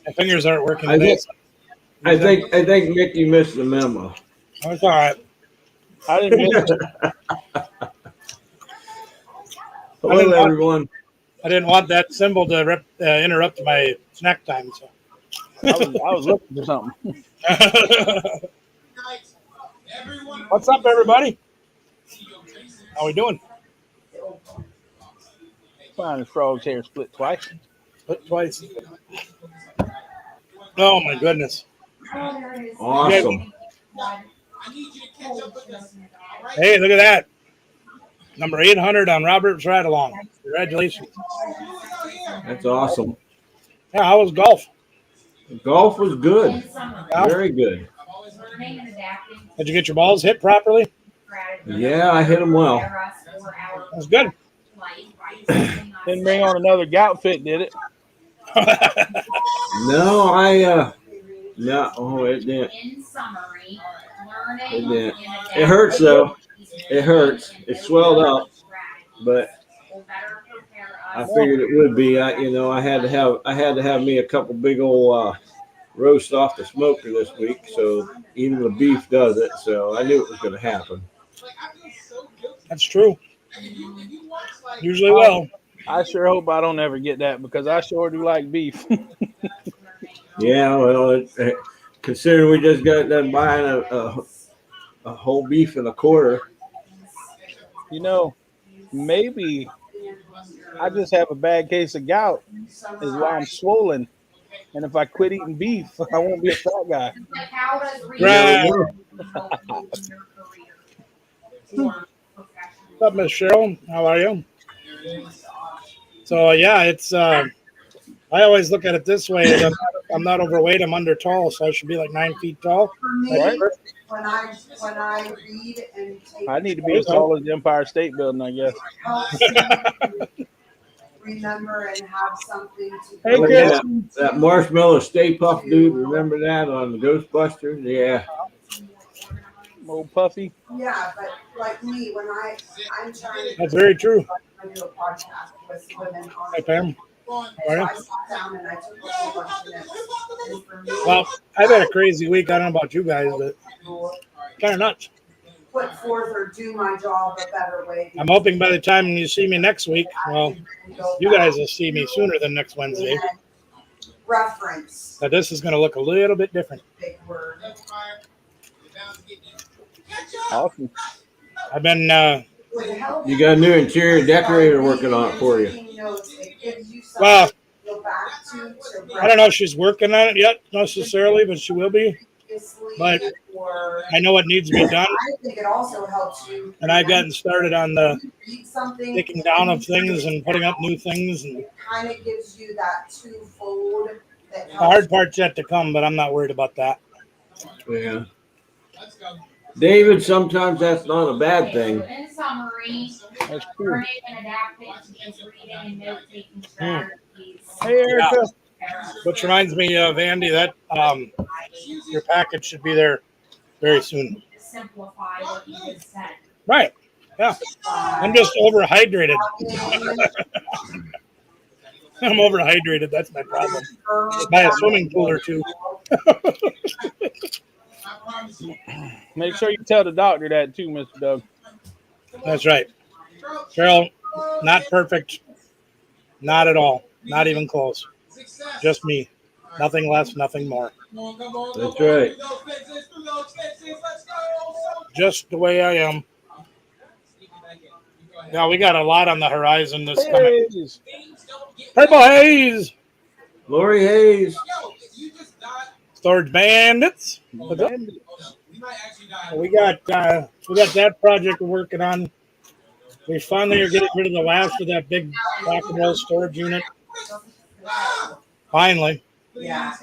My fingers aren't working I today. think I think Mickey missed the memo. That's all right. I didn't miss it. Hello, everyone. I didn't want that symbol to interrupt my snack time. So. I was looking for something. What's up, everybody? How we doing? Find his frog's hair split twice. Split twice. Oh my goodness! Awesome. Hey, look at that! Number 800 on Robert's Ride Along. Congratulations! That's awesome. Yeah, how was golf? Golf was good. Yeah. Very good. Did you get your balls hit properly? Yeah, I hit them well. That's good. Didn't bring on another gout fit, did it? No, no. Oh, it didn't. It didn't. It hurts though. It hurts. It swelled up, but I figured it would be. I had to have me a couple big old roast off the smoker this week. So even the beef does it. So I knew it was going to happen. That's true. Usually will. I sure hope I don't ever get that because I sure do like beef. Yeah, well, considering we just got done buying a whole beef and a quarter. Maybe I just have a bad case of gout is why I'm swollen. And if I quit eating beef, I won't be a fat guy. Right. What's up, Miss Cheryl? How are you? So yeah, it's I always look at it this way: is I'm not overweight, I'm under tall, so I should be like 9 feet tall. For me, Right. when I read and take I need to be as tall as the Empire State Building, I guess. remember and have something to Hey, go Chris. That marshmallow Stay Puft dude, remember that on the Ghostbusters? Yeah. Old Puffy. Yeah, but like me, when I'm trying That's very true. to do a podcast with women on Hey, Pam. How are you? I sat down and I took a whole bunch of notes. And for me, Well, I've had a crazy week. I don't know about you guys, but kind of nuts. put forth or do my job a better way. I'm hoping by the time you see me next week, well, you guys will see me sooner than next Wednesday. Reference. But this is going to look a little bit different. Big word. Awesome. I've been, You got a new interior decorator working on it for you. well, I don't know if she's working on it yet necessarily, but she will be. But I know what needs to be done. I think it also helps you. And I've gotten started on the read something. taking down of things and putting up new things. And It kind of gives you that twofold. That the hard part's yet to come, but I'm not worried about that. Yeah. David, sometimes that's not a bad thing. In summary, That's cool. learning and adapting to these reading and note-taking strategies. Hey, Erica. Which reminds me of Andy, that your package should be there very soon. Simplify what you just said. Right. Yeah. I'm just overhydrated. I'm overhydrated. That's my problem. By a swimming pool or two. Make sure you tell the doctor that too, Mr. Doug. That's right. Cheryl, not perfect. Not at all. Not even close. Just me. Nothing less, nothing more. That's right. Just the way I am. Now we got a lot on the horizon this coming. Hey. Purple Haze. Lori Hayes. Storage Bandits. We got that project we're working on. We finally are getting rid of the last of that big rock and roll storage unit. Finally. Yeah.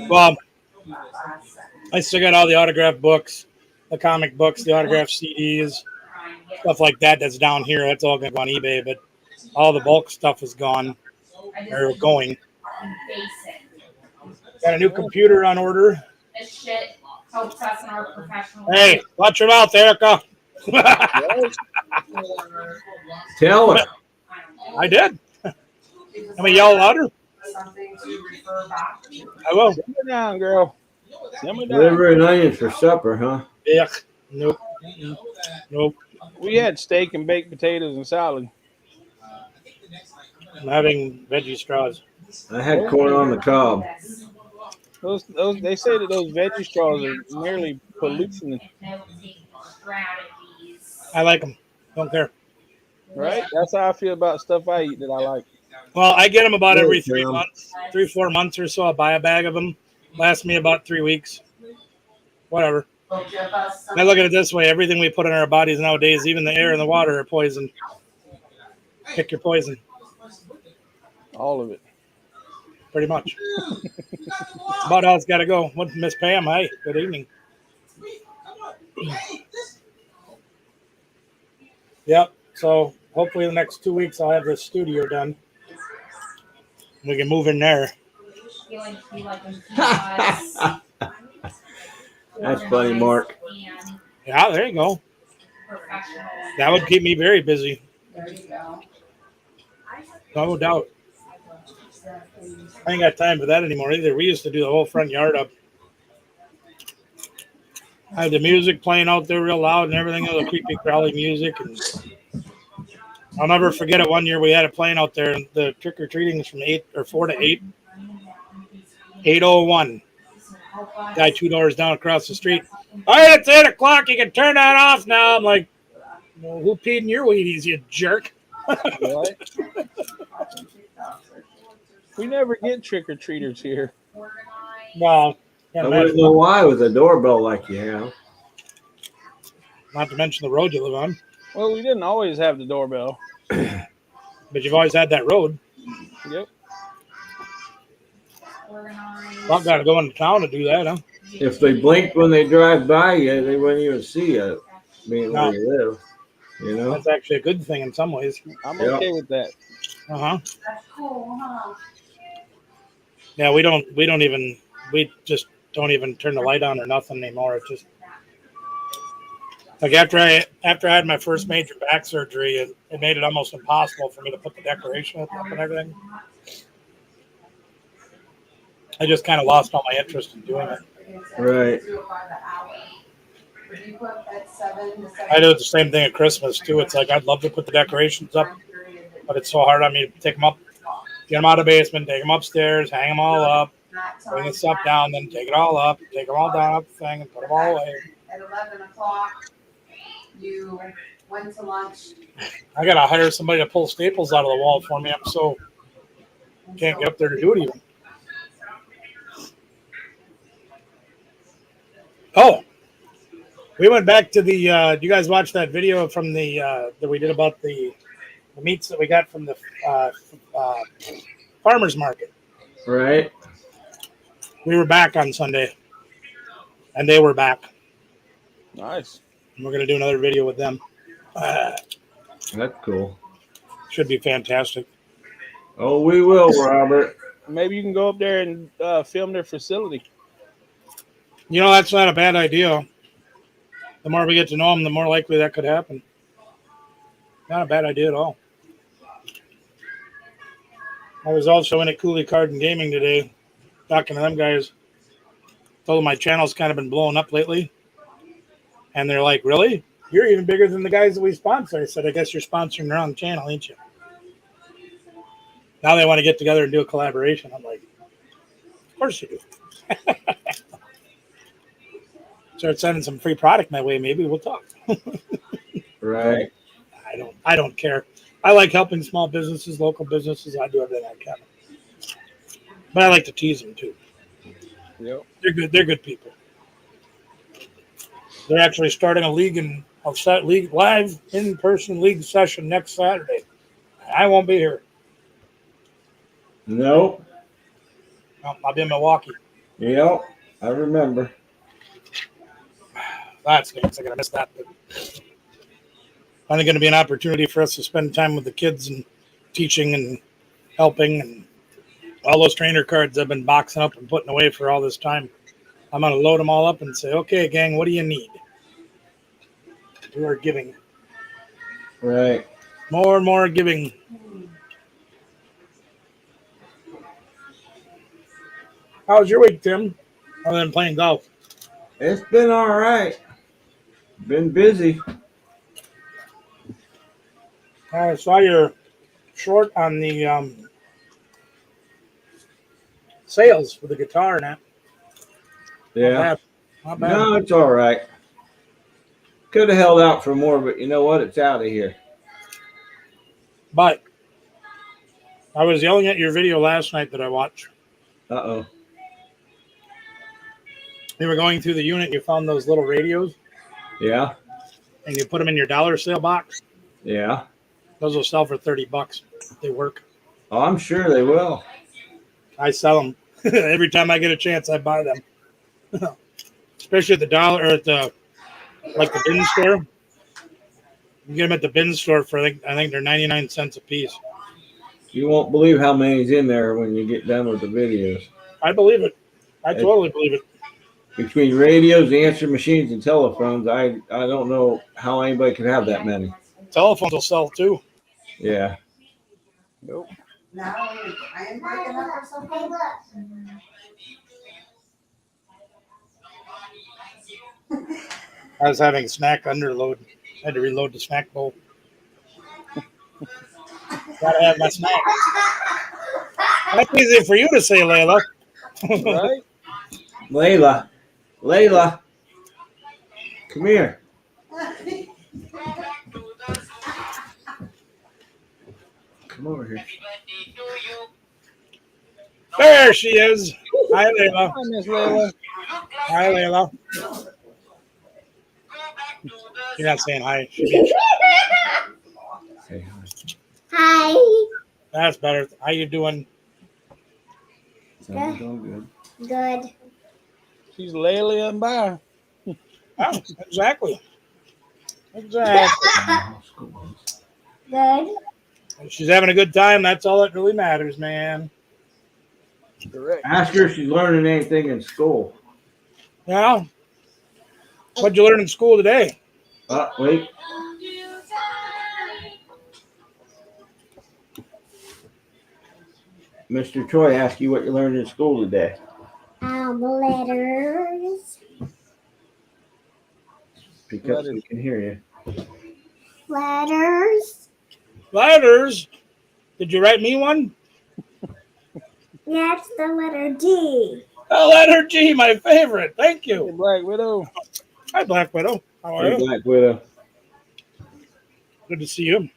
Well, I still got all the autograph books, the comic books, the autograph CDs, stuff like that that's down here. That's all going to go on eBay, but all the bulk stuff is gone or going. Got a new computer on order. helps us in our professional. Hey, watch your mouth, Erica. Right? Tell her. I did. Let me yell louder. Something to refer back to. I will. Simmer down, girl. Simmer down. Liver and onions for supper, huh? Yeah. Nope. Mm-mm. Nope. We had steak and baked potatoes and salad. I'm having veggie straws. I had corn on the cob. Those they say that those veggie straws are nearly pollution, I like them. Don't care. right? That's how I feel about stuff I eat that I like. Well, I get them about every Yes, 3 ma'am. months, 4 months or so. I'll buy a bag of them. Lasts me about 3 weeks. Whatever. I look at it this way: everything we put in our bodies nowadays, even the air and the water, are poison. Pick your poison, All of it. pretty much. About how it's got to go. What, Miss Pam? Hi. Good evening. Yep. So hopefully the next 2 weeks I'll have this studio done. We can move in there. That's funny, Mark. Yeah, there you go. That would keep me very busy. There you go. No doubt. I ain't got time for that anymore either. We used to do the whole front yard up. I had the music playing out there real loud and everything, the creepy crawly music. And I'll never forget it. One year we had it playing out there, and the trick or treating was from 4 to 8. 8:01. Guy 2 doors down across the street. All right, it's 8 o'clock. You can turn that off now. I'm like, well, who peed in your Wheaties, you jerk? Right? We never get trick or treaters here. Well, I can't wouldn't imagine. know why with a doorbell like you have. Not to mention the road you live on. Well, we didn't always have the doorbell. But you've always had that road. Yep. Well, got to go into town to do that, huh? If they blinked when they drive by you, they wouldn't even see you being No. where you live. You know? That's actually a good thing in some ways. I'm Yep. okay with that. Uh-huh. That's cool, huh? Yeah, we just don't even turn the light on or nothing anymore. It's just like after I had my first major back surgery, it made it almost impossible for me to put the decoration up and everything. I just kind of lost all my interest in doing it. Right. Do it by the hour. If you put at 7 to 7. I do the same thing at Christmas too. It's like I'd love to put the decorations up, but it's so hard on me to take them up, get them out of the basement, take them upstairs, hang them all up, bring the stuff down, then take it all up, take them all down up the thing, and put them all away. At 11 o'clock, you went to lunch. I gotta hire somebody to pull staples out of the wall for me. I'm so can't get up there to do it even. Oh, we went back to the. You guys watch that video from the that we did about the meats that we got from the farmers market? Right. We were back on Sunday, and they were back. Nice. And we're gonna do another video with them. That's cool. Should be fantastic. Oh, we will, Robert. Maybe you can go up there and film their facility. You know, that's not a bad idea. The more we get to know them, the more likely that could happen. Not a bad idea at all. I was also in at Cooley Card and Gaming today, talking to them guys. Told them my channel's kind of been blowing up lately. And they're like, really? You're even bigger than the guys that we sponsor. I said, I guess you're sponsoring the wrong channel, ain't you? Now they want to get together and do a collaboration. I'm like, of course you do. Start sending some free product my way, maybe we'll talk. Right. I don't care. I like helping small businesses, local businesses. I do everything I can. But I like to tease them too. Yep. They're good people. They're actually starting a league live in-person league session next Saturday. I won't be here. Nope. No, I'll be in Milwaukee. Yep. I remember. That stinks. I'm gonna miss that. But only going to be an opportunity for us to spend time with the kids and teaching and helping and all those trainer cards I've been boxing up and putting away for all this time. I'm going to load them all up and say, okay, gang, what do you need? We are giving. Right. More and more giving. How was your week, Tim? Other than playing golf. It's been all right. Been busy. I saw your short on the sales with the guitar and that. Not Yeah. bad. Not bad. No, it's all right. Could have held out for more, but you know what? It's out of here. But I was yelling at your video last night that I watched. Uh-oh. You were going through the unit, you found those little radios, Yeah. and you put them in your dollar sale box. Yeah. Those will sell for $30. They work. Oh, I'm sure they will. I sell them every time I get a chance. I buy them, especially at the dollar or at the the bin store. You get them at the bin store for I think they're 99 cents a piece. You won't believe how many's in there when you get done with the videos. I believe it. I totally believe it. Between radios, answering machines, and telephones, I don't know how anybody could have that many. Telephones will sell too. Yeah. Nope. No, I am breaking up or something. I was having snack underload. I had to reload the snack bowl. Gotta have my snack. That's easy for you to say, Layla. Right? Layla, come here. Come over here. There she is. Hi, Layla. Hi, Miss Layla. Hi, Layla. You're not saying hi. She Say hi. Hi. That's better. How you doing? Sounds all good. Good. She's Layla and by. Oh, exactly. Exactly. Good. She's having a good time. That's all that really matters, man. Correct. Ask her if she's learning anything in school. Yeah. What'd you learn in school today? Wait. Mr. Troy asked you what you learned in school today. Letters. Speak up so we can hear you. Letters. Letters. Did you write me one? That's the letter D. Oh, letter G, my favorite. Thank Hey, you. Black Widow. Hi, Black Widow. How are Hey, you? Black Widow. Good to see you.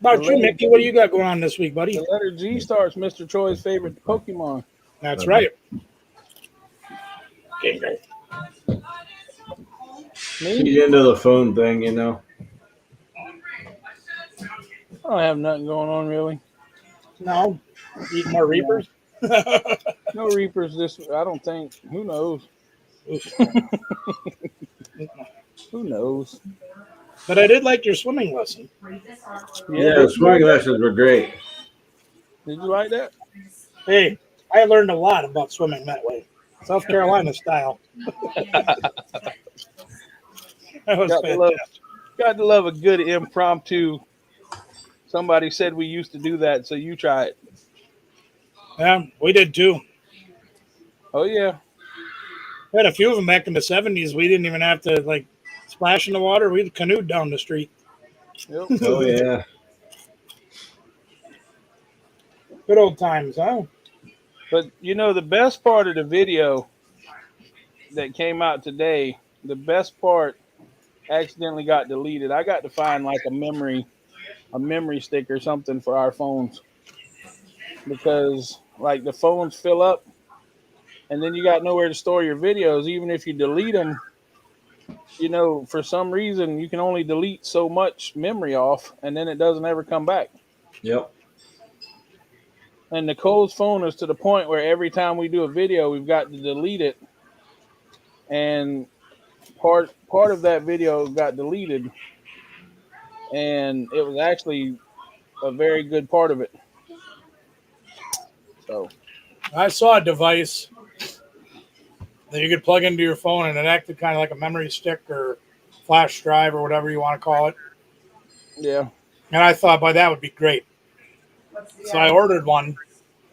About you, Mickey, what do you got going on this week, buddy? The letter G starts Mr. Troy's favorite Pokemon. That's right. Okay, Me? She's into the phone thing, you know. I don't have nothing going on really. No. Eat more Reapers? No Reapers this I don't think. Who knows? Who knows? But I did like your swimming lesson. Yeah, the swimming lessons were great. Did you like that? Hey, I learned a lot about swimming that way. South Carolina style. That was fantastic. Got to love a good impromptu. Somebody said we used to do that, so you try it. Yeah, we did too. Oh yeah. We had a few of them back in the 70s. We didn't even have to splash in the water. We canoed down the street. Yep. Oh, yeah. Good old times, huh? But the best part of the video that came out today, the best part accidentally got deleted. I got to find a memory stick or something for our phones, because the phones fill up and then you got nowhere to store your videos. Even if you delete them, for some reason you can only delete so much memory off and then it doesn't ever come back. Yep. And Nicole's phone is to the point where every time we do a video, we've got to delete it. And part of that video got deleted, and it was actually a very good part of it. So I saw a device that you could plug into your phone, and it acted kind of like a memory stick or flash drive or whatever you want to call it. Yeah. And I thought, boy, that would be great. So I ordered one.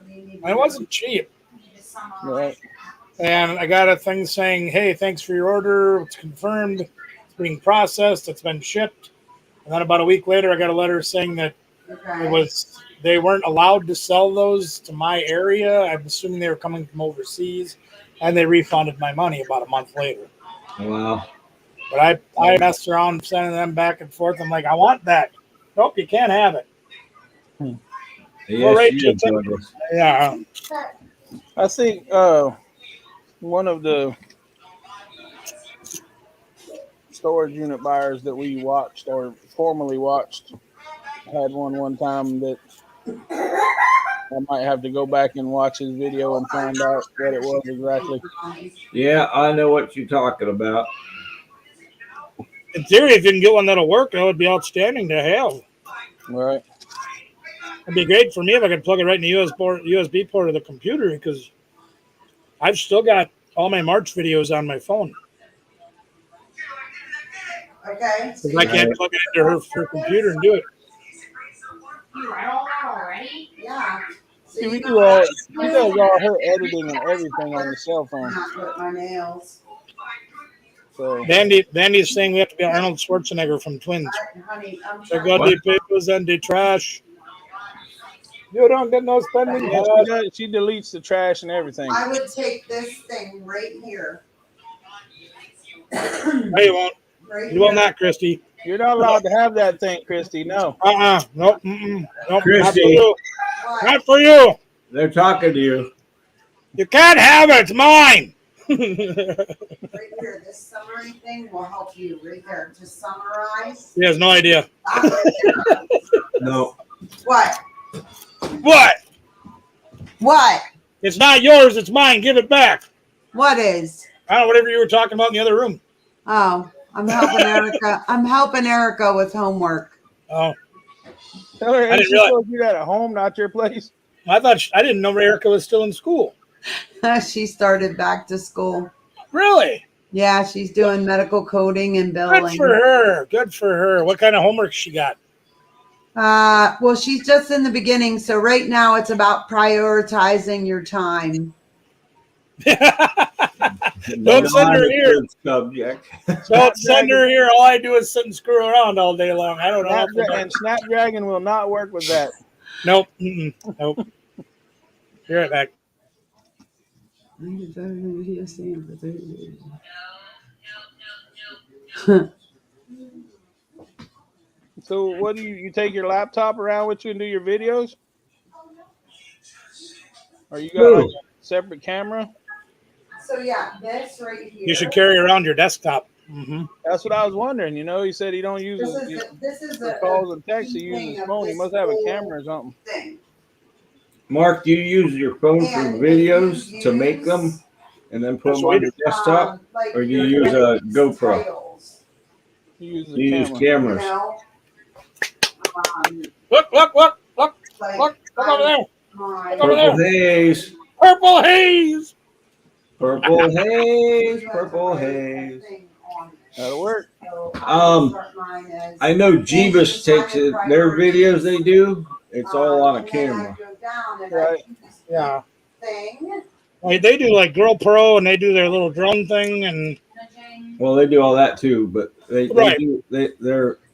And it wasn't cheap. Right. And I got a thing saying, hey, thanks for your order. It's confirmed. It's being processed. It's been shipped. And then about a week later, I got a letter saying that they weren't allowed to sell those to my area. I'm assuming they were coming from overseas. And they refunded my money about a month later. Wow. But I messed around sending them back and forth. I'm like, I want that. Nope, you can't have it. Yes, rate you you did, Douglas. Yeah. I think one of the storage unit buyers that we watched or formerly watched had one time that I might have to go back and watch his video and find out what it was exactly. Yeah, I know what you're talking about. In theory, if you can get one that'll work, that would be outstanding to have. Right. It'd be great for me if I could plug it right in the USB port of the computer, because I've still got all my March videos on my phone. Okay. Because I can't plug it into her computer and do it. You read all that already? Yeah. See, we do all she does all her editing and everything on the cell phone. Not with my nails. So Vandy's saying we have to be Arnold Schwarzenegger from Twins. Honey, I'm They trying got the papers and the trash. You don't get no spending yeah, cash. she deletes the trash and everything. I would take this thing right here. No, you won't. Right You will here. not, Christy. You're not allowed to have that thing, Christy. No. Nope. Nope. Not for Christy. you. What? Not for you. They're talking to you. You can't have it. It's mine. Right here. This summary thing will help you right there. Just summarize. He has no idea. No. What? What? What? It's not yours. It's mine. Give it back. What is? I don't know, whatever you were talking about in the other room. Oh, I'm helping Erica. I'm helping Erica with homework. Oh, Tell her, I didn't she realize. supposed to do that at home, not your place. I didn't know Erica was still in school. She started back to school. Really? Yeah, she's doing medical coding and Good billing. for her. Good for her. What kind of homework she got? Well, she's just in the beginning, so right now it's about prioritizing your time. Don't send her here. Subject. Don't send her here. All I do is sit and screw around all day long. I don't know. And Snapdragon will not work with that. Nope. Nope. Be right back. So what do you take your laptop around with you and do your videos? Or you got like a separate camera? So yeah, this right here. You should carry around your desktop. Mm-hmm. That's what I was wondering. You know, he said he don't use This is his calls and texts. He uses his phone. He must have a camera or something. Thing. Mark, do you use your phone for videos to make them and then put them on your desktop? Like Or do you use a GoPro? titles, He uses Do you a use camera. you cameras? know? Look Like over there. my- Over there. Purple haze. Purple haze. Purple haze. Purple haze. That'll work. I know Jeebus takes it, their videos they do, it's all on a camera. Right. Yeah. Thing. Like they do like Girl Pro, and they do their little drone thing, and Well, they do all that too, but Right.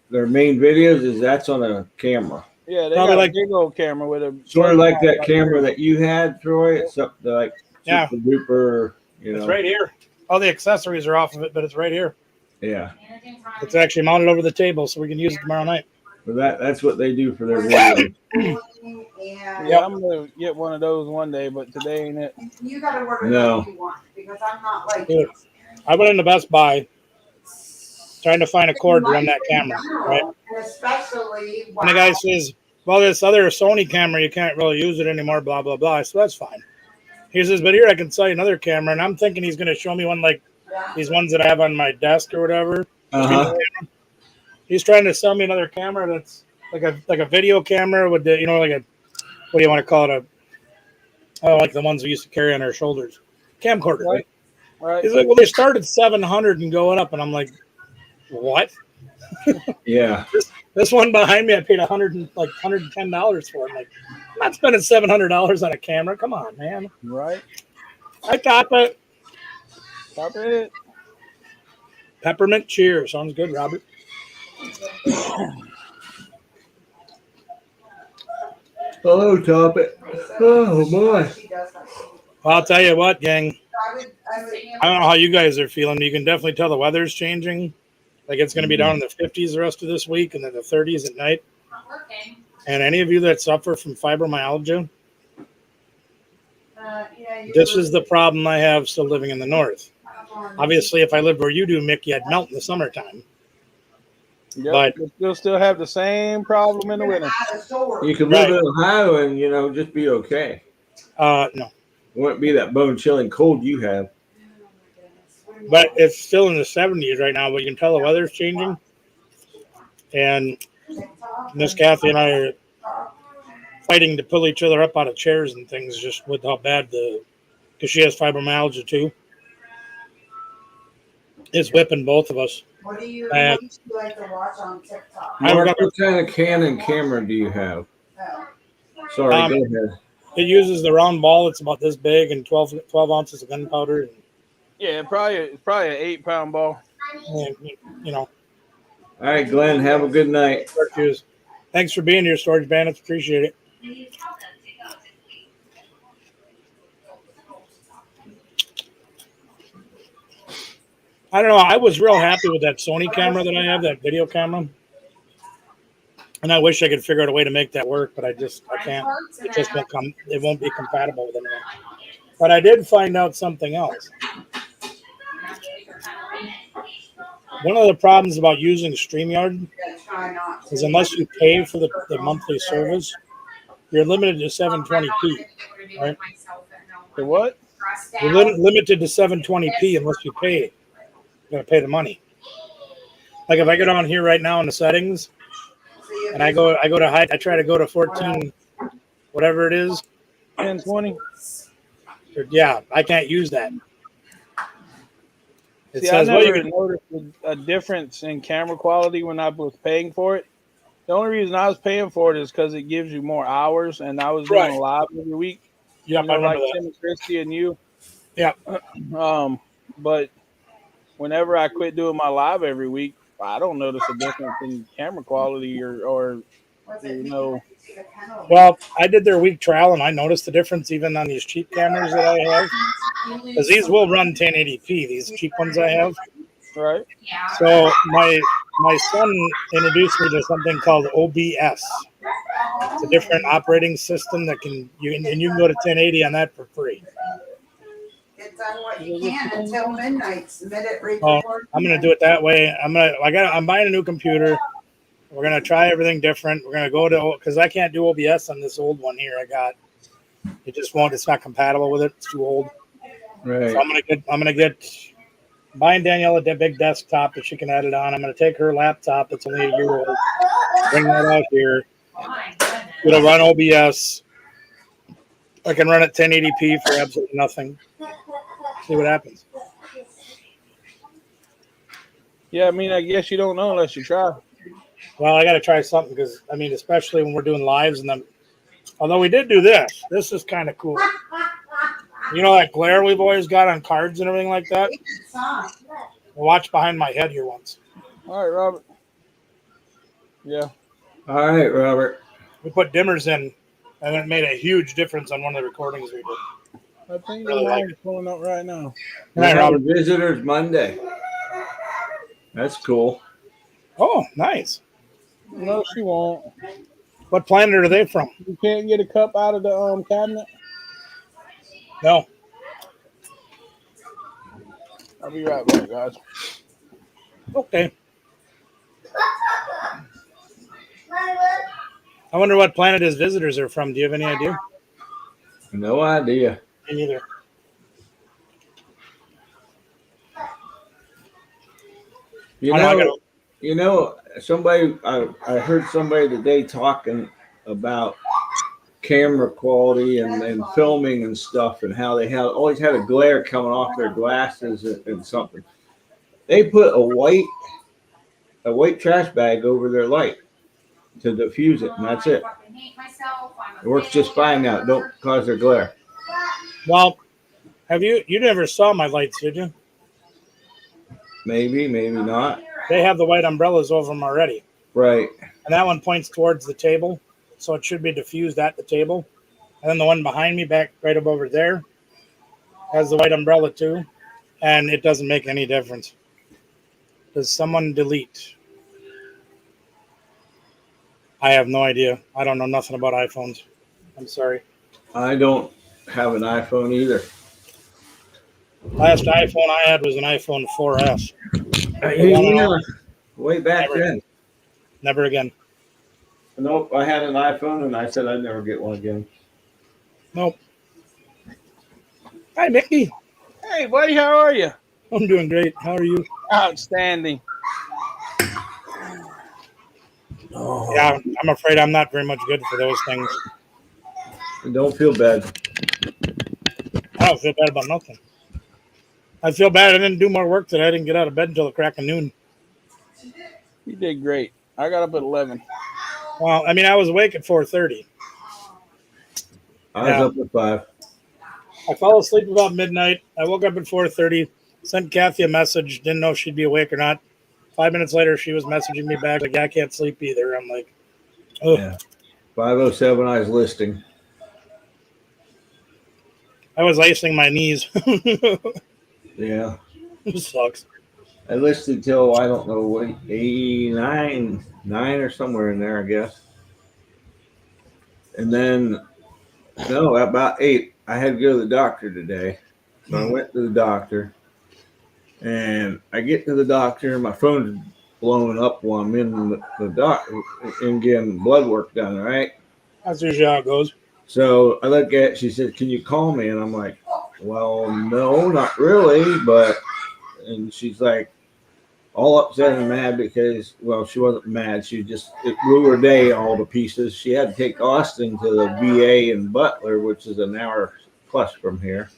their main videos that's on a camera. Yeah, they Probably got like- a big old camera with a Sort of like that camera that you had, Troy. It's up to like Yeah. super duper, you know. it's right here. All the accessories are off of it, but it's right here. Yeah, It's actually mounted over the table, so we can use it tomorrow night. but that's what they do for their videos. And Yeah, I'm gonna get one of those one day, but today ain't it. you gotta work No. what you want because I'm not like Dude, I went into Best Buy trying to find a cord to run that camera, right? And especially And the guy says, well, this other Sony camera, you can't really use it anymore, blah, blah, blah. So that's fine. He says, but here I can sell you another camera. And I'm thinking he's going to show me one like these ones that I have on my desk or whatever. Uh-huh. He's trying to sell me another camera that's like a video camera with the, like a, what do you want to call it? Oh, like the ones we used to carry on our shoulders. Camcorder. Right. Right. He's like, well, they start at 700 and going up. And I'm like, what? Yeah. This one behind me, I paid $110 for. I'm like, I'm not spending $700 on a camera. Come on, man. Right. I cop it. Top it. Peppermint cheer. Sounds good, Robert. Hello, Topic. Oh, boy. Well, I'll tell you what, gang. I don't know how you guys are feeling. You can definitely tell the weather's changing. Like it's going to be down in the 50s the rest of this week and then the 30s at night. And any of you that suffer from fibromyalgia, this is the problem I have still living in the north. Obviously, if I lived where you do, Mickey, I'd melt in the summertime. Yep. But you'll still have the same problem in the winter. You could live in Ohio and, just be okay. No. It wouldn't be that bone-chilling cold you have. But it's still in the 70s right now, but you can tell the weather's changing. And Miss Kathy and I are fighting to pull each other up out of chairs and things just with how bad because she has fibromyalgia too. It's whipping both of us. What do you like to watch on TikTok? Mark, what kind of Canon camera do you have? Oh. Sorry, go ahead. It uses the round ball. It's about this big and 12 ounces of gunpowder. Yeah, probably an 8-pound ball. And, All right, Glenn, have a good night. Thanks for being here, Storage Bandits. Appreciate it. I don't know. I was real happy with that Sony camera that I have, that video camera. And I wish I could figure out a way to make that work, but I can't. It just won't come. It won't be compatible with anything. But I did find out something else. One of the problems about using StreamYard is unless you pay for the monthly service, you're limited to 720p. Right? The what? You're limited to 720p unless you pay. You got to pay the money. Like if I go down here right now in the settings, and I try to go to 14, whatever it is. 1020. Yeah, I can't use that. It says, I never noticed a difference in camera quality when I was paying for it. The only reason I was paying for it is because it gives you more hours, and I was doing live every week. Yeah, I remember like that. Tim and Christy and you. Yeah. But whenever I quit doing my live every week, I don't notice a difference in camera quality or. Well, I did their week trial, and I noticed the difference even on these cheap cameras that I have. Because these will run 1080p, these cheap ones I have. Right. So my son introduced me to something called OBS. It's a different operating system that you can go to 1080 on that for free. Get done what you can until midnight. Submit it right Oh, before I'm gonna do it that way. I'm buying a new computer. We're gonna try everything different. We're gonna go to because I can't do OBS on this old one here I got. It just won't. It's not compatible with it. It's too old. Right. So I'm gonna get buying Danielle a big desktop that she can add it on. I'm gonna take her laptop that's only a year old. Bring that out here. It'll run OBS. I can run it 1080p for absolutely nothing. See what happens. Yeah, I mean, I guess you don't know unless you try. Well, I got to try something because, I mean, especially when we're doing lives and then, although we did do this. This is kind of cool. You know that glare we've always got on cards and everything like that? Watch behind my head here once. All right, Robert. Yeah. All right, Robert. We put dimmers in, and it made a huge difference on one of the recordings we did. I think Really mine's pulling up right now. All right, Robert. Visitors Monday. That's cool. Oh, nice. No, she won't. What planet are they from? You can't get a cup out of the cabinet? No. I'll be right back, guys. Okay. I wonder what planet his visitors are from. Do you have any idea? No idea. Me neither. You know, somebody I heard somebody today talking about camera quality and filming and stuff, and how they always had a glare coming off their glasses and something. They put a white trash bag over their light to diffuse it, and that's it. It works just fine now. It don't cause their glare. Well, you never saw my lights, did you? Maybe not. They have the white umbrellas over them already. Right. And that one points towards the table, so it should be diffused at the table. And then the one behind me, back right up over there, has the white umbrella too, and it doesn't make any difference. Does someone delete? I have no idea. I don't know nothing about iPhones. I'm sorry. I don't have an iPhone either. Last iPhone I had was an iPhone 4S. Yeah, way back Never. then. Never again. Nope, I had an iPhone and I said I'd never get one again. Nope. Hi, Mickey. Hey, buddy, how are you? I'm doing great. How are you? Outstanding. Oh, Yeah, I'm afraid I'm not very much good for those things. don't feel bad. I don't feel bad about nothing. I feel bad I didn't do more work today. I didn't get out of bed until the crack of noon. You did great. I got up at 11. Well, I mean, I was awake at 4:30. I was up at 5. I fell asleep about midnight. I woke up at 4:30, sent Kathy a message, didn't know if she'd be awake or not. 5 minutes later, she was messaging me back, like, yeah, I can't sleep either. I'm like, oh. Yeah. 5:07, I was listing. I was icing my knees. Yeah. It sucks. I listed till, I don't know, what, 89, 9 or somewhere in there, I guess. And then, no, about 8, I had to go to the doctor today. So I went to the doctor. And I get to the doctor, and my phone's blowing up while I'm in the doctor and getting blood work done, right? That's usually how it goes. So I look at it, she said, "Can you call me?" And I'm like, "Well, no, not really." And she's like, all upset and mad because, well, she wasn't mad. It blew her day all to pieces. She had to take Austin to the VA in Butler, which is an hour plus from here.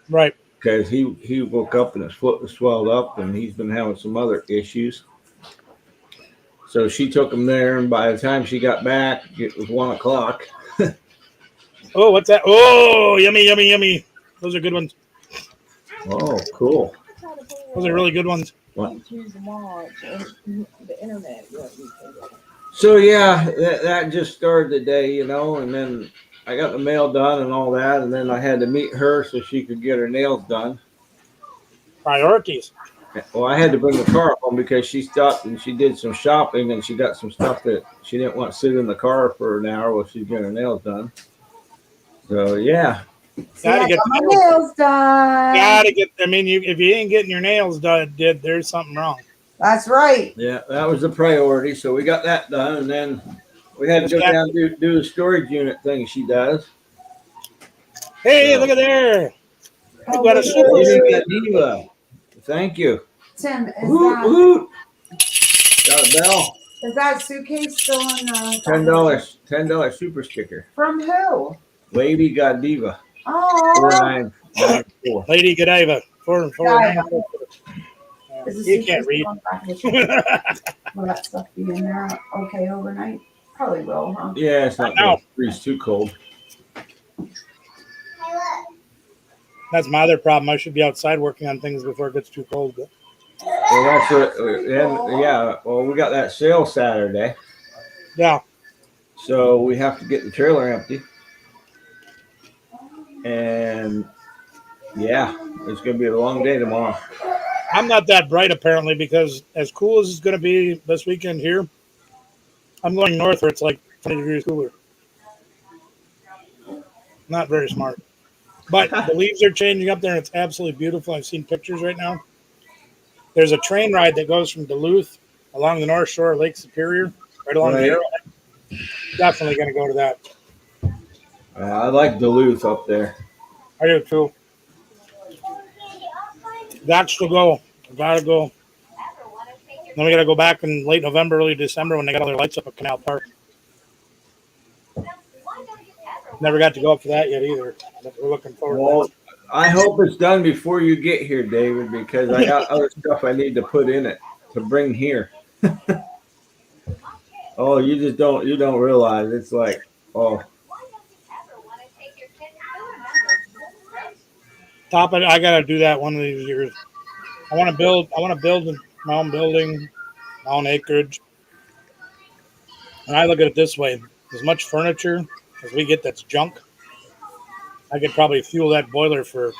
Right. Because he woke up and his foot was swelled up, and he's been having some other issues. So she took him there, and by the time she got back, it was 1 o'clock. Oh, what's that? Oh, yummy, yummy, yummy. Those are good ones. Oh, cool. Those are really good ones. What? So yeah, that just started the day, and then I got the mail done and all that, and then I had to meet her so she could get her nails done. Priorities. Well, I had to bring the car home because she stopped and she did some shopping, and she got some stuff that she didn't want to sit in the car for an hour while she's getting her nails done. So yeah. Gotta get my nails done. If you ain't getting your nails done, there's something wrong. That's right. Yeah, that was the priority. So we got that done, and then we had to go down and do the storage unit thing she does. Hey, look at there. You got a super Diva. Thank you. Tim, is Got a bell. is that suitcase still in the $10 super sticker. From who? Lady Godiva. Oh. 4994. Lady Godiva. 494. You can't read. Will that stuff be in there okay overnight? Probably will, huh? Yeah, it's not going to freeze too cold. That's my other problem. I should be outside working on things before it gets too cold. But. Well, that's what. And yeah, well, we got that sale Saturday. Yeah. So we have to get the trailer empty. And yeah, it's going to be a long day tomorrow. I'm not that bright apparently, because as cool as it's going to be this weekend here, I'm going north where it's like 20 degrees cooler. Not very smart. But the leaves are changing up there, and it's absolutely beautiful. I've seen pictures right now. There's a train ride that goes from Duluth along the North Shore of Lake Superior, right along the Arrowhead. Definitely going to go to that. I like Duluth up there. I do too. Got to go. Gotta go. Then we got to go back in late November, early December when they got all their lights up at Canal Park. Never got to go up for that yet either. But we're looking forward to Well, that. I hope it's done before you get here, David, because I got other stuff I need to put in it to bring here. Oh, you don't realize it's like, oh, Top it. I gotta do that one of these years. I want to build my own building, my own acreage. And I look at it this way: as much furniture as we get that's junk, I could probably fuel that boiler for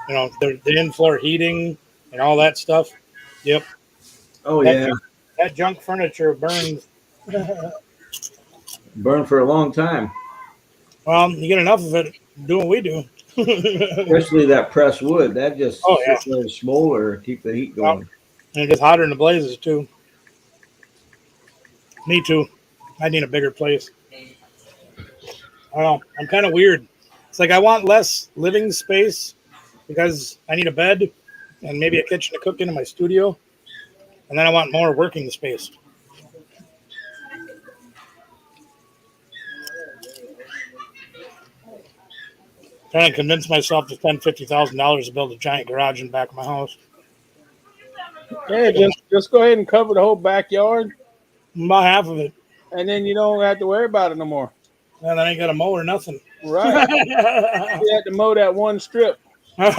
the in-floor heating and all that stuff. Yep, oh that yeah, that junk furniture burns. burn for a long time. Well, you get enough of it doing what we do. Especially that pressed wood. That just Oh yeah, sits there and smolder, keep the heat well, going. and it gets hotter in the blazes too. Me too. I need a bigger place. I don't know. I'm kind of weird. It's like I want less living space because I need a bed and maybe a kitchen to cook in my studio, and then I want more working space. Trying to convince myself to spend $50,000 to build a giant garage in the back of my house. Yeah, just go ahead and cover the whole backyard, About half of it, and then you don't have to worry about it no more. and then I ain't got a mow or nothing. Right? You have to mow that one strip. This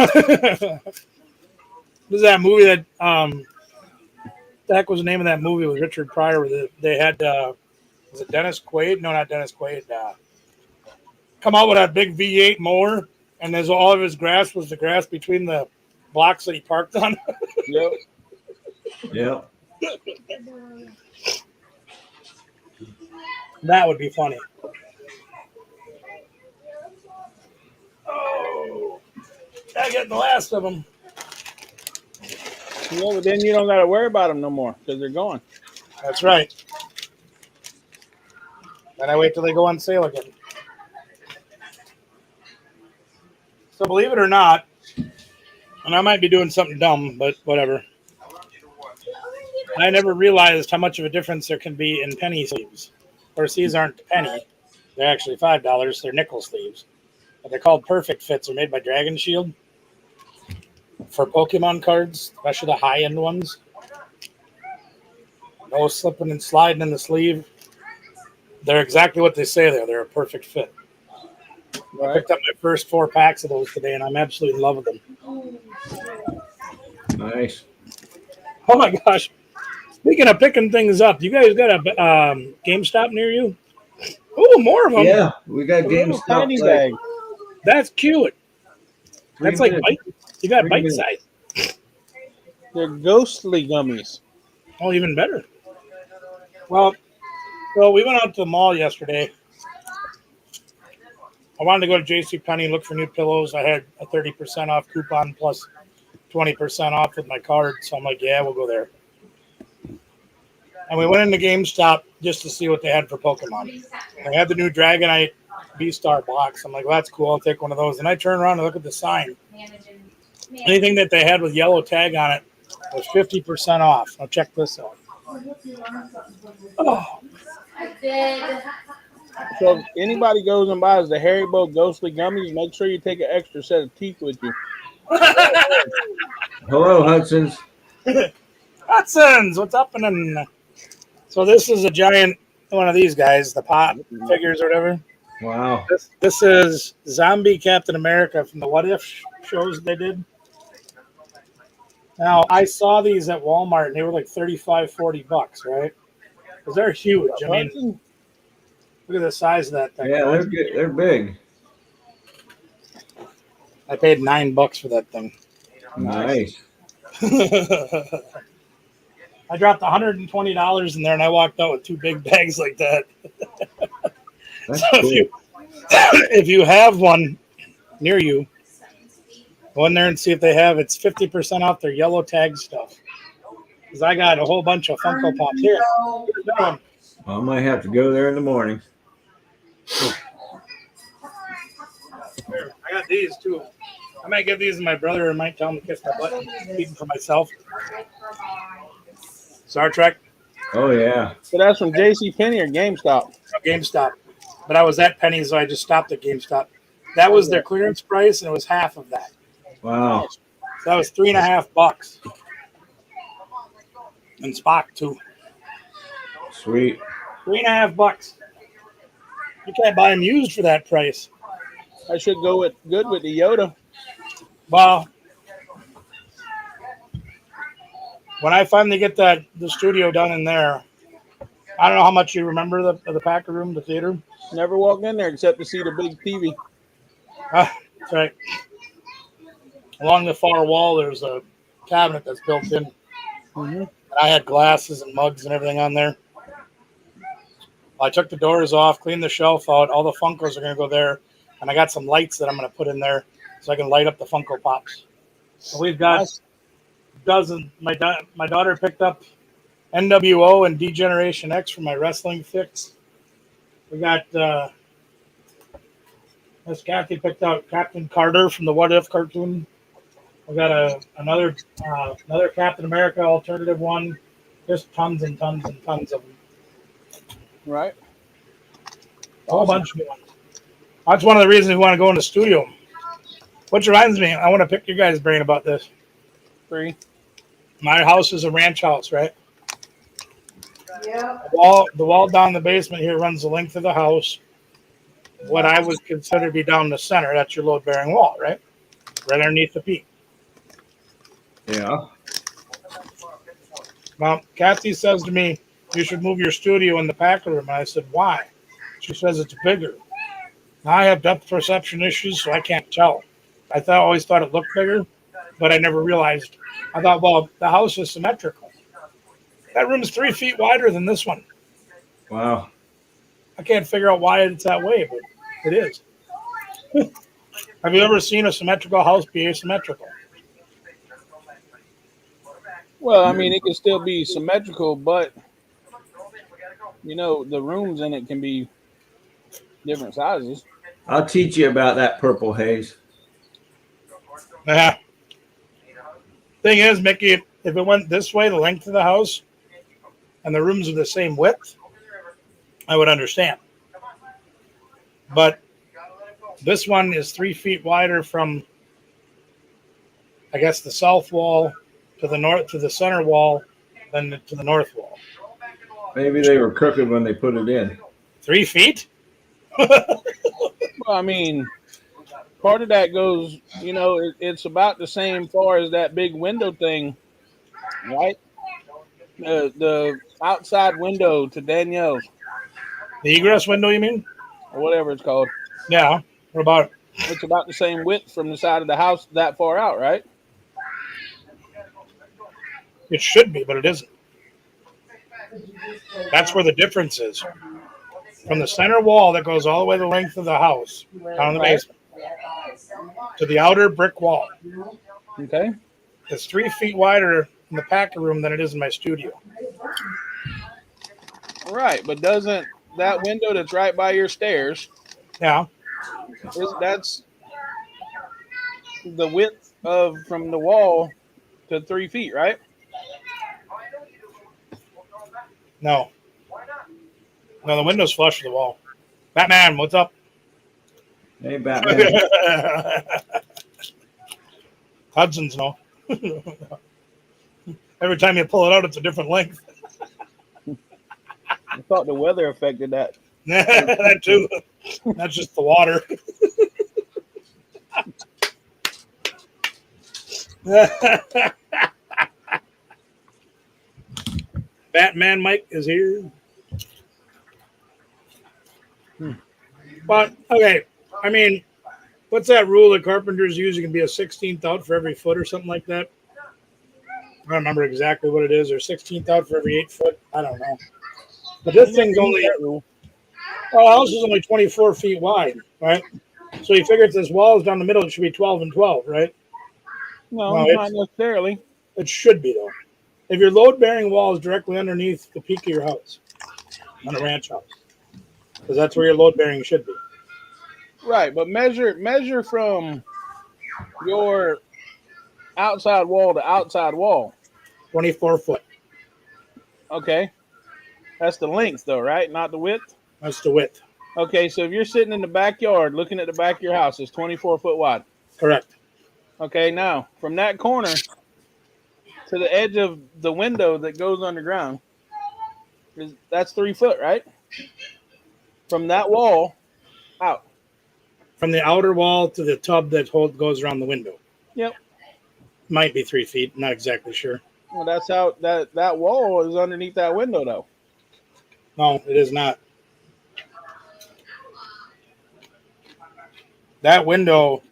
is that movie that the heck was the name of that movie with Richard Pryor where they had was it Dennis Quaid? No, not Dennis Quaid. Come out with that big V8 mower, and there's all of his grass was the grass between the blocks that he parked on. Yep. Yep. That would be funny. Oh, I get the last of them. Yeah, but then you don't got to worry about them no more because they're gone. That's right. Then I wait till they go on sale again. So believe it or not, and I might be doing something dumb, but whatever. I never realized how much of a difference there can be in penny sleeves. Of course, these aren't a penny. They're actually $5. They're nickel sleeves. But they're called Perfect Fits. They're made by Dragon Shield for Pokemon cards, especially the high-end ones. No slipping and sliding in the sleeve. They're exactly what they say there. They're a perfect fit. I Right? picked up my first 4 packs of those today, and I'm absolutely in love with them. Nice. Oh, my gosh. Speaking of picking things up, you guys got a GameStop near you? Oh, more of them. Yeah, we got A little GameStop. candy Like bag. That's cute. 3 That's like minutes. bite. You got 3 bite minutes. size. They're ghostly gummies. Oh, even better. Well, so we went out to the mall yesterday. I wanted to go to JCPenney and look for new pillows. I had a 30% off coupon plus 20% off with my card. So I'm like, yeah, we'll go there. And we went into GameStop just to see what they had for Pokemon. They had the new Dragonite V-Star box. I'm like, well, that's cool. I'll take one of those. And I turn around and look at the sign. Anything that they had with yellow tag on it was 50% off. Now check this out. Oh, I did. So if anybody goes and buys the Haribo ghostly gummies, make sure you take an extra set of teeth with you. Hello, Hudson's. Hudson's, what's happening? So this is a giant one of these guys, the pop figures or whatever. Wow. This is Zombie Captain America from the What If shows they did. Now, I saw these at Walmart, and they were like $35-$40, right? Because they're huge. I mean, look at the size of that thing. Yeah, they're good. They're big. I paid $9 for that thing. Nice. I dropped $120 in there, and I walked out with 2 big bags like that. That's So cool. if you have one near you, go in there and see if they have. It's 50% off their yellow tag stuff. Because I got a whole bunch of Funko Pops here. I might have to go there in the morning. Here, I got these too. I might give these to my brother and might tell him to kiss my butt and keep them for myself. Star Trek, Oh yeah. So that's from JCPenney or GameStop. GameStop. but I was at Penny's, so I just stopped at GameStop. That was their clearance price, and it was half of that. Wow. Nice. So that was $3.50. And Spock too. Sweet. $3.50. You can't buy them used for that price. I should go with good with the Yoda. Well, when I finally get the studio done in there, I don't know how much you remember the Packer room, the theater. Never walked in there except to see the big TV. That's right. Along the far wall, there's a cabinet that's built in. Mm-hmm. And I had glasses and mugs and everything on there. I took the doors off, cleaned the shelf out. All the Funkos are going to go there. And I got some lights that I'm going to put in there so I can light up the Funko Pops. So we've got Nice. dozen. My daughter picked up NWO and D-Generation X for my wrestling fix. We got Miss Kathy picked out Captain Carter from the What If cartoon. We got another Captain America alternative one. Just tons and tons and tons of them. Right. A whole bunch of ones. That's one of the reasons we want to go in the studio. Which reminds me, I want to pick your guys' brain about this. 3. My house is a ranch house, right? Yeah. The wall down the basement here runs the length of the house. What I would consider to be down the center, that's your load-bearing wall, right? Right underneath the peak. Yeah. Well, Kathy says to me, you should move your studio in the Packer room. And I said, why? She says it's bigger. Now I have depth perception issues, so I can't tell. I always thought it looked bigger, but I never realized. I thought, well, the house is symmetrical. That room is 3 feet wider than this one. Wow. I can't figure out why it's that way, but it is. Have you ever seen a symmetrical house be asymmetrical? Well, I mean, it can still be symmetrical, but the rooms in it can be different sizes. I'll teach you about that purple haze. Yeah. Thing is, Mickey, if it went this way, the length of the house, and the rooms are the same width, I would understand. But this one is 3 feet wider from, I guess, the south wall to the north, to the center wall, than to the north wall. Maybe they were crooked when they put it in. 3 feet? Well, I mean, part of that goes, it's about the same far as that big window thing, right? The outside window to Danielle's, The egress window, you mean? or whatever it's called. Yeah. What about it? It's about the same width from the side of the house that far out, right? It should be, but it isn't. That's where the difference is. From the center wall that goes all the way the length of the house, down in the basement, to the outer brick wall. Okay. It's 3 feet wider in the Packer room than it is in my studio. Right, but doesn't that window that's right by your stairs, Yeah. that's the width of from the wall to 3 feet, right? No. No, the window's flush with the wall. Batman, what's up? Hey, Batman. Hudson's no. Every time you pull it out, it's a different length. I thought the weather affected that. That too. That's just the water. Batman Mike is here. But, okay, I mean, what's that rule that carpenters use? You can be a 16th out for every foot or something like that. I don't remember exactly what it is, or 16th out for every 8 foot. I don't know. But this thing's only, well, the house is only 24 feet wide, right? So you figure if this wall is down the middle, it should be 12 and 12, right? No, No, not necessarily. It should be, though. If your load-bearing wall is directly underneath the peak of your house, on a ranch house, because that's where your load-bearing should be. Right, but measure from your outside wall to outside wall. 24 foot. Okay. That's the length, though, right? Not the width? That's the width. Okay, so if you're sitting in the backyard looking at the back of your house, it's 24 foot wide. Correct. Okay, now from that corner to the edge of the window that goes underground, that's 3 foot, right? From that wall out. From the outer wall to the tub that goes around the window. Yep. Might be 3 feet. Not exactly sure. Well, that's how that wall is underneath that window, though. No, it is not. That window,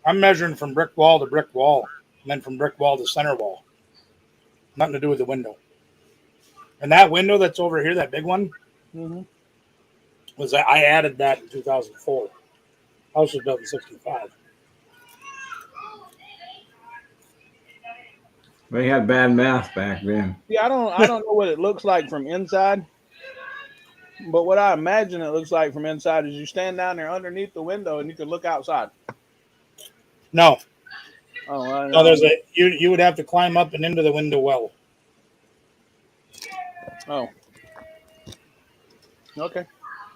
I'm measuring from brick wall to brick wall, and then from brick wall to center wall. Nothing to do with the window. And that window that's over here, that big one, Mm-hmm. I added that in 2004. House was built in 65. They had bad math back then. Yeah, I don't know what it looks like from inside, but what I imagine it looks like from inside is you stand down there underneath the window and you can look outside. No, Oh, I no, know. you would have to climb up and into the window well. Oh, okay.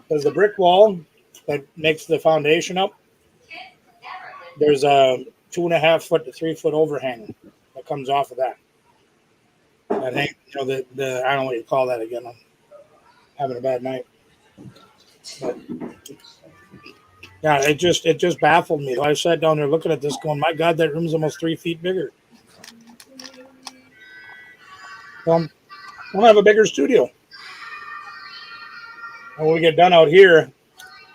Because the brick wall that makes the foundation up, there's a 2.5 foot to 3 foot overhang that comes off of that. I think the I don't know what you call that again. I'm having a bad night. But yeah, it just baffled me. I sat down there looking at this, going, "My God, that room's almost 3 feet bigger." We'll have a bigger studio. And when we get done out here,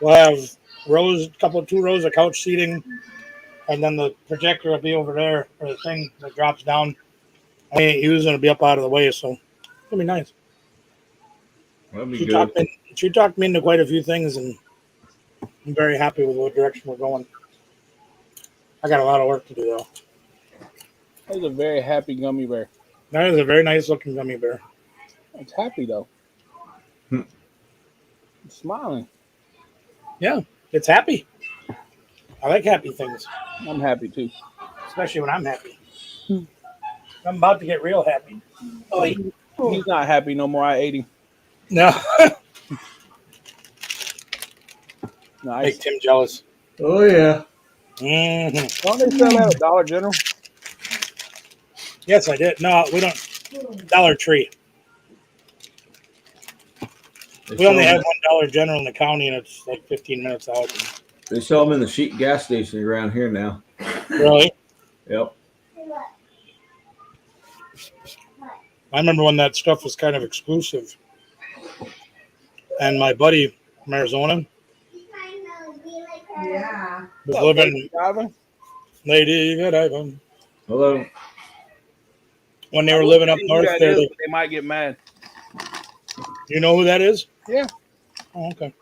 we'll have 2 rows of couch seating, and then the projector will be over there, or the thing that drops down. I ain't using it, it'll be up out of the way, so it'll be nice. That'd be She good. talked me into quite a few things, and I'm very happy with what direction we're going. I got a lot of work to do, though. That's a very happy gummy bear. That is a very nice looking gummy bear. It's happy though. Hmm. It's smiling. Yeah, it's happy. I like happy things, I'm happy too. especially when I'm happy. I'm about to get real happy. Oh, He's not happy no more. I ate him. no. Nice. Make Tim jealous. Oh yeah. hmm Don't they sell that at Dollar General? Yes, I did. No, we don't. Dollar Tree. We only have $1 General in the county, and it's like 15 minutes out. They sell them in the cheap gas stations around here now. Really? Yep. I remember when that stuff was kind of exclusive. And my buddy from Arizona Yeah. was living. Driving? Lady, good Ivan. Hello. When they were living up north there, they might get mad. you know who that is? Yeah. Oh, okay.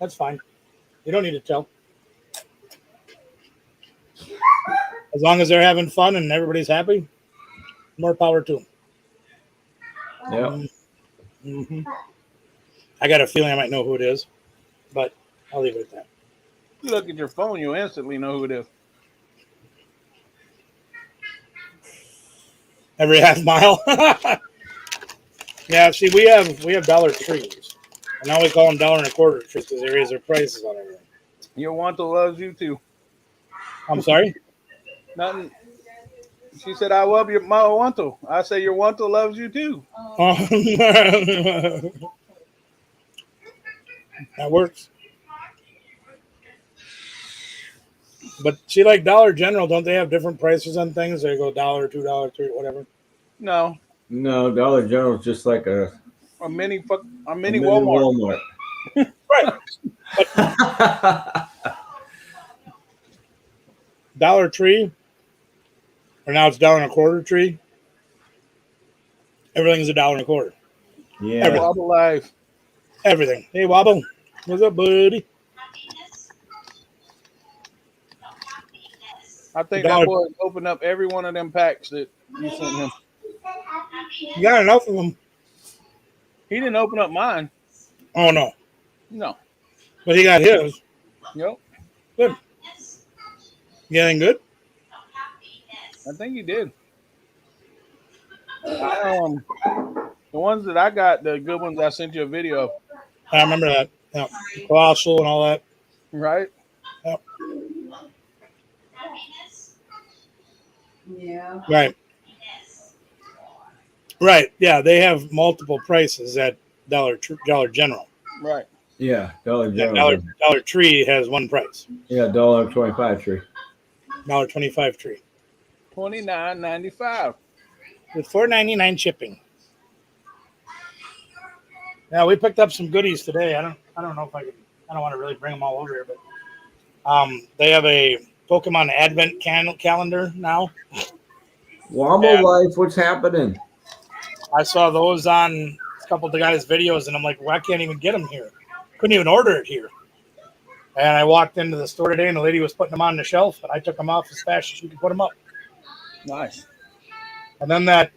That's fine. You don't need to tell. As long as they're having fun and everybody's happy, more power to them. Yep. Mm-hmm. I got a feeling I might know who it is, but I'll leave it at that. You look at your phone, you'll instantly know who it is. Every half mile. Yeah, see, we have Dollar Trees, and now we call them $1.25 trees because they raise their prices on everything. Your Wanta loves you too. I'm sorry. Nothing. She said, "I love your my Wanta." I say, "Your Wanta loves you too." Oh. That works. But see, like Dollar General, don't they have different prices on things? They go $1, $2, $3, whatever. No, No, Dollar General's just like a a mini mini Walmart. Right. Dollar Tree, or now it's $1.25 tree. Everything's $1.25. Yeah. Wobble Life. Everything. Hey, Wobble. What's up, buddy? I think Dollar- that boy opened up every one of them packs that you sent him. You got enough of them. He didn't open up mine. Oh, no. No. But he got his. Yep. Good. You anything good? I think he did. The ones that I got, the good ones I sent you a video of. I remember that. Yeah, colossal and all that. Right? Yeah. Right. Right. Yeah, they have multiple prices at Dollar General. Right. Yeah, Dollar Yeah, General. Dollar Tree has one price. Yeah, $1.25 tree. $1.25 tree $29.95. with $4.99 shipping. Yeah, we picked up some goodies today. I don't know if I can. I don't want to really bring them all over here, but they have a Pokemon Advent calendar now. Womble Life, what's happening? I saw those on a couple of the guys' videos, and I'm like, well, I can't even get them here. Couldn't even order it here. And I walked into the store today, and the lady was putting them on the shelf, and I took them off as fast as she could put them up. Nice. And then that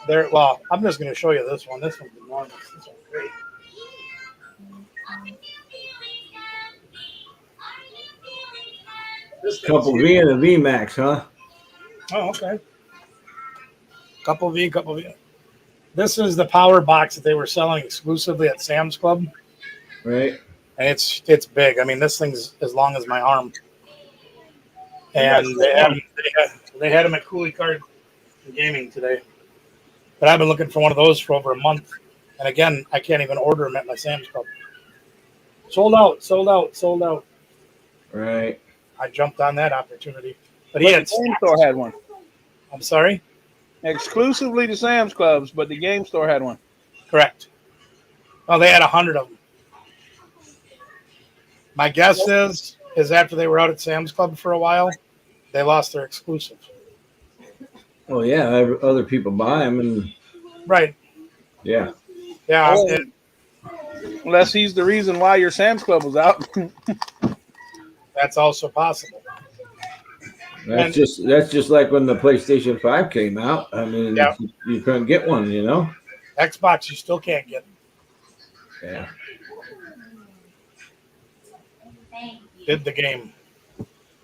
there. Well, I'm just going to show you this one. This one's enormous. This one's great. Couple V and a V Max, huh? Oh, okay. Couple V, couple V. This is the power box that they were selling exclusively at Sam's Club, Right. and it's big. I mean, this thing's as long as my arm. And they had them at Cooley Card Gaming today. But I've been looking for one of those for over a month, and again, I can't even order them at my Sam's Club. Sold out, sold out, sold out. Right. I jumped on that opportunity, but The game store had one. I'm sorry. Exclusively to Sam's Clubs, but the game store had one. Correct. Well, they had 100 of them. My guess is after they were out at Sam's Club for a while, they lost their exclusive. Well, yeah, other people buy them, and Right. yeah. Yeah. Oh. Unless he's the reason why your Sam's Club was out. That's also possible. That's just like when the PlayStation 5 came out. I mean, Yeah. you couldn't get one, you know? Xbox, you still can't get them. Yeah. Thank you. Did the game.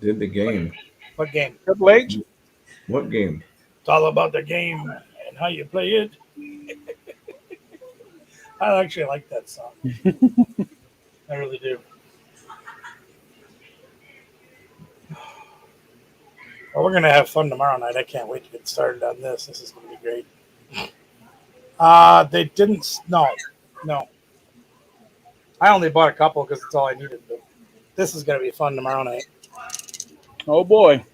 Did the game. What game? Triple H? What game? It's all about the game and how you play it. I actually like that song. I really do. Well, we're going to have fun tomorrow night. I can't wait to get started on this. This is going to be great. They didn't. No. I only bought a couple because it's all I needed. But this is going to be fun tomorrow night. Oh boy.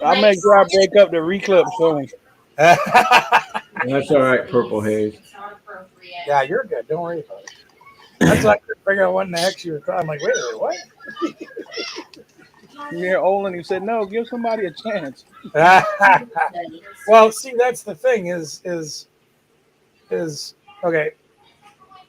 I'll make sure I break up the reclip showing. That's all right, Purple Haze. It's not appropriate. Yeah, you're good. Don't worry about it. That's why I couldn't figure out what in the heck you were crying. I'm like, wait a minute, what? Near Olin, he said, "No, give somebody a chance." Well, see, that's the thing is okay.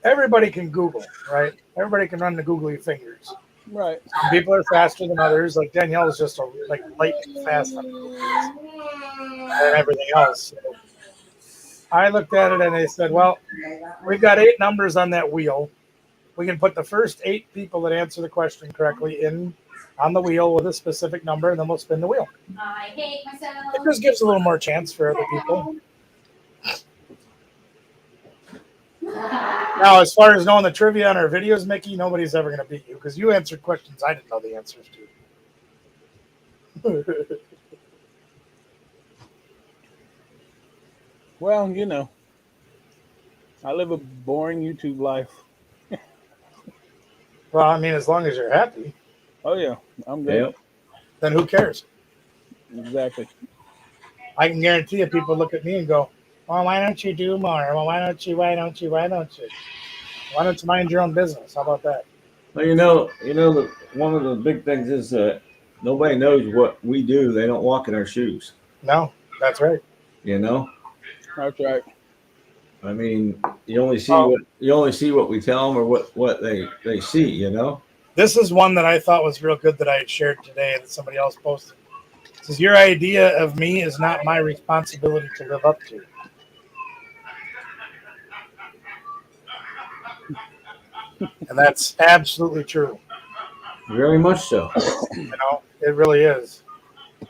Everybody can Google, right? Everybody can run the googly fingers. Right. Some people are faster than others. Like Danielle is just lightning fast on and everything else. So I looked at it and they said, well, we've got 8 numbers on that wheel. We can put the first 8 people that answer the question correctly in on the wheel with a specific number, and then we'll spin the wheel. I hate myself. It just gives a little more chance for other people. Now, as far as knowing the trivia on our videos, Mickey, nobody's ever going to beat you because you answered questions I didn't know the answers to. Well, you know, I live a boring YouTube life. Well, I mean, as long as you're happy, Oh yeah, I'm good. Yep. then who cares? Exactly. I can guarantee you people look at me and go, well, why don't you do more? Well, why don't you? Why don't you mind your own business? How about that? Well, one of the big things is nobody knows what we do. They don't walk in our shoes. No, that's right. You know. That's right. I mean, you only see what we tell them or what they see. You know. This is one that I thought was real good that I had shared today that somebody else posted. It says, your idea of me is not my responsibility to live up to. And that's absolutely true. Very much so. You know, it really is.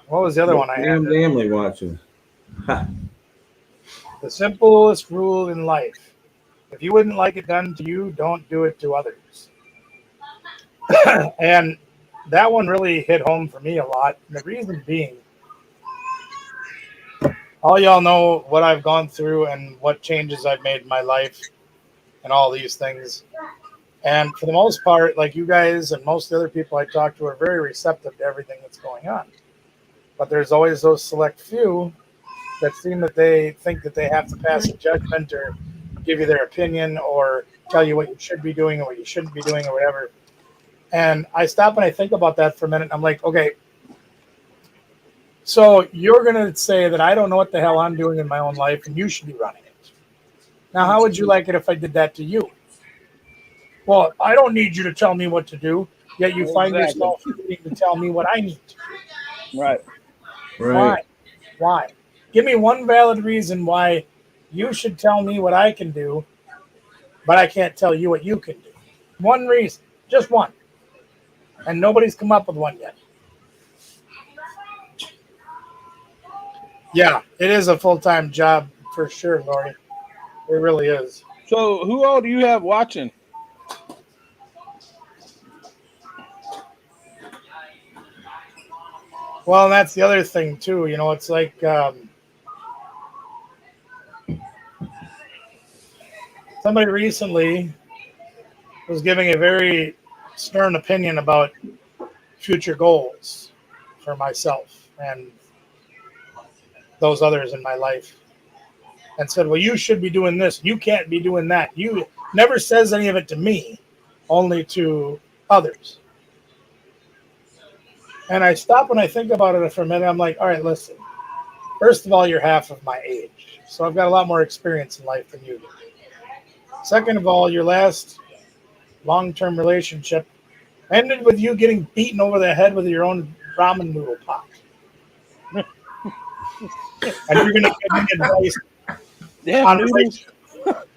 What was the other one I had? Damnly watching. Ha. The simplest rule in life. If you wouldn't like it done to you, don't do it to others. And that one really hit home for me a lot. And the reason being, all y'all know what I've gone through and what changes I've made in my life and all these things. And for the most part, like you guys and most of the other people I talk to are very receptive to everything that's going on. But there's always those select few that seem that they think that they have to pass a judgment or give you their opinion or tell you what you should be doing or what you shouldn't be doing or whatever. And I stop and I think about that for a minute. I'm like, okay, so you're going to say that I don't know what the hell I'm doing in my own life and you should be running it. Now, how would you like it if I did that to you? Well, I don't need you to tell me what to do, yet you find Exactly. yourself needing to tell me what I need to do. Right. Right. Why? Give me one valid reason why you should tell me what I can do, but I can't tell you what you can do. One reason, just one. And nobody's come up with one yet. Yeah, it is a full-time job for sure, Lori. It really is. So who all do you have watching? Well, that's the other thing too. You know, it's like somebody recently was giving a very stern opinion about future goals for myself and those others in my life, and said, "Well, you should be doing this. You can't be doing that." You never says any of it to me, only to others. And I stop and I think about it for a minute. I'm like, all right, listen. First of all, you're half of my age, so I've got a lot more experience in life than you do. Second of all, your last long-term relationship ended with you getting beaten over the head with your own ramen noodle pot. And you're going to give me advice Yeah, on noodles. relationship.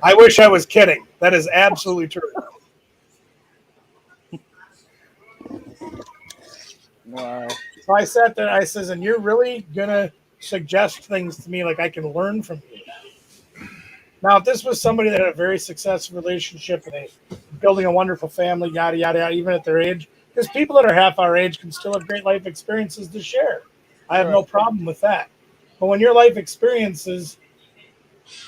I wish I was kidding. That is absolutely true. Wow. So I sat there, I says, and you're really going to suggest things to me like I can learn from you. Now, if this was somebody that had a very successful relationship and building a wonderful family, yada, yada, yada, even at their age, because people that are half our age can still have great life experiences to share. I have no problem with that. But when your life experiences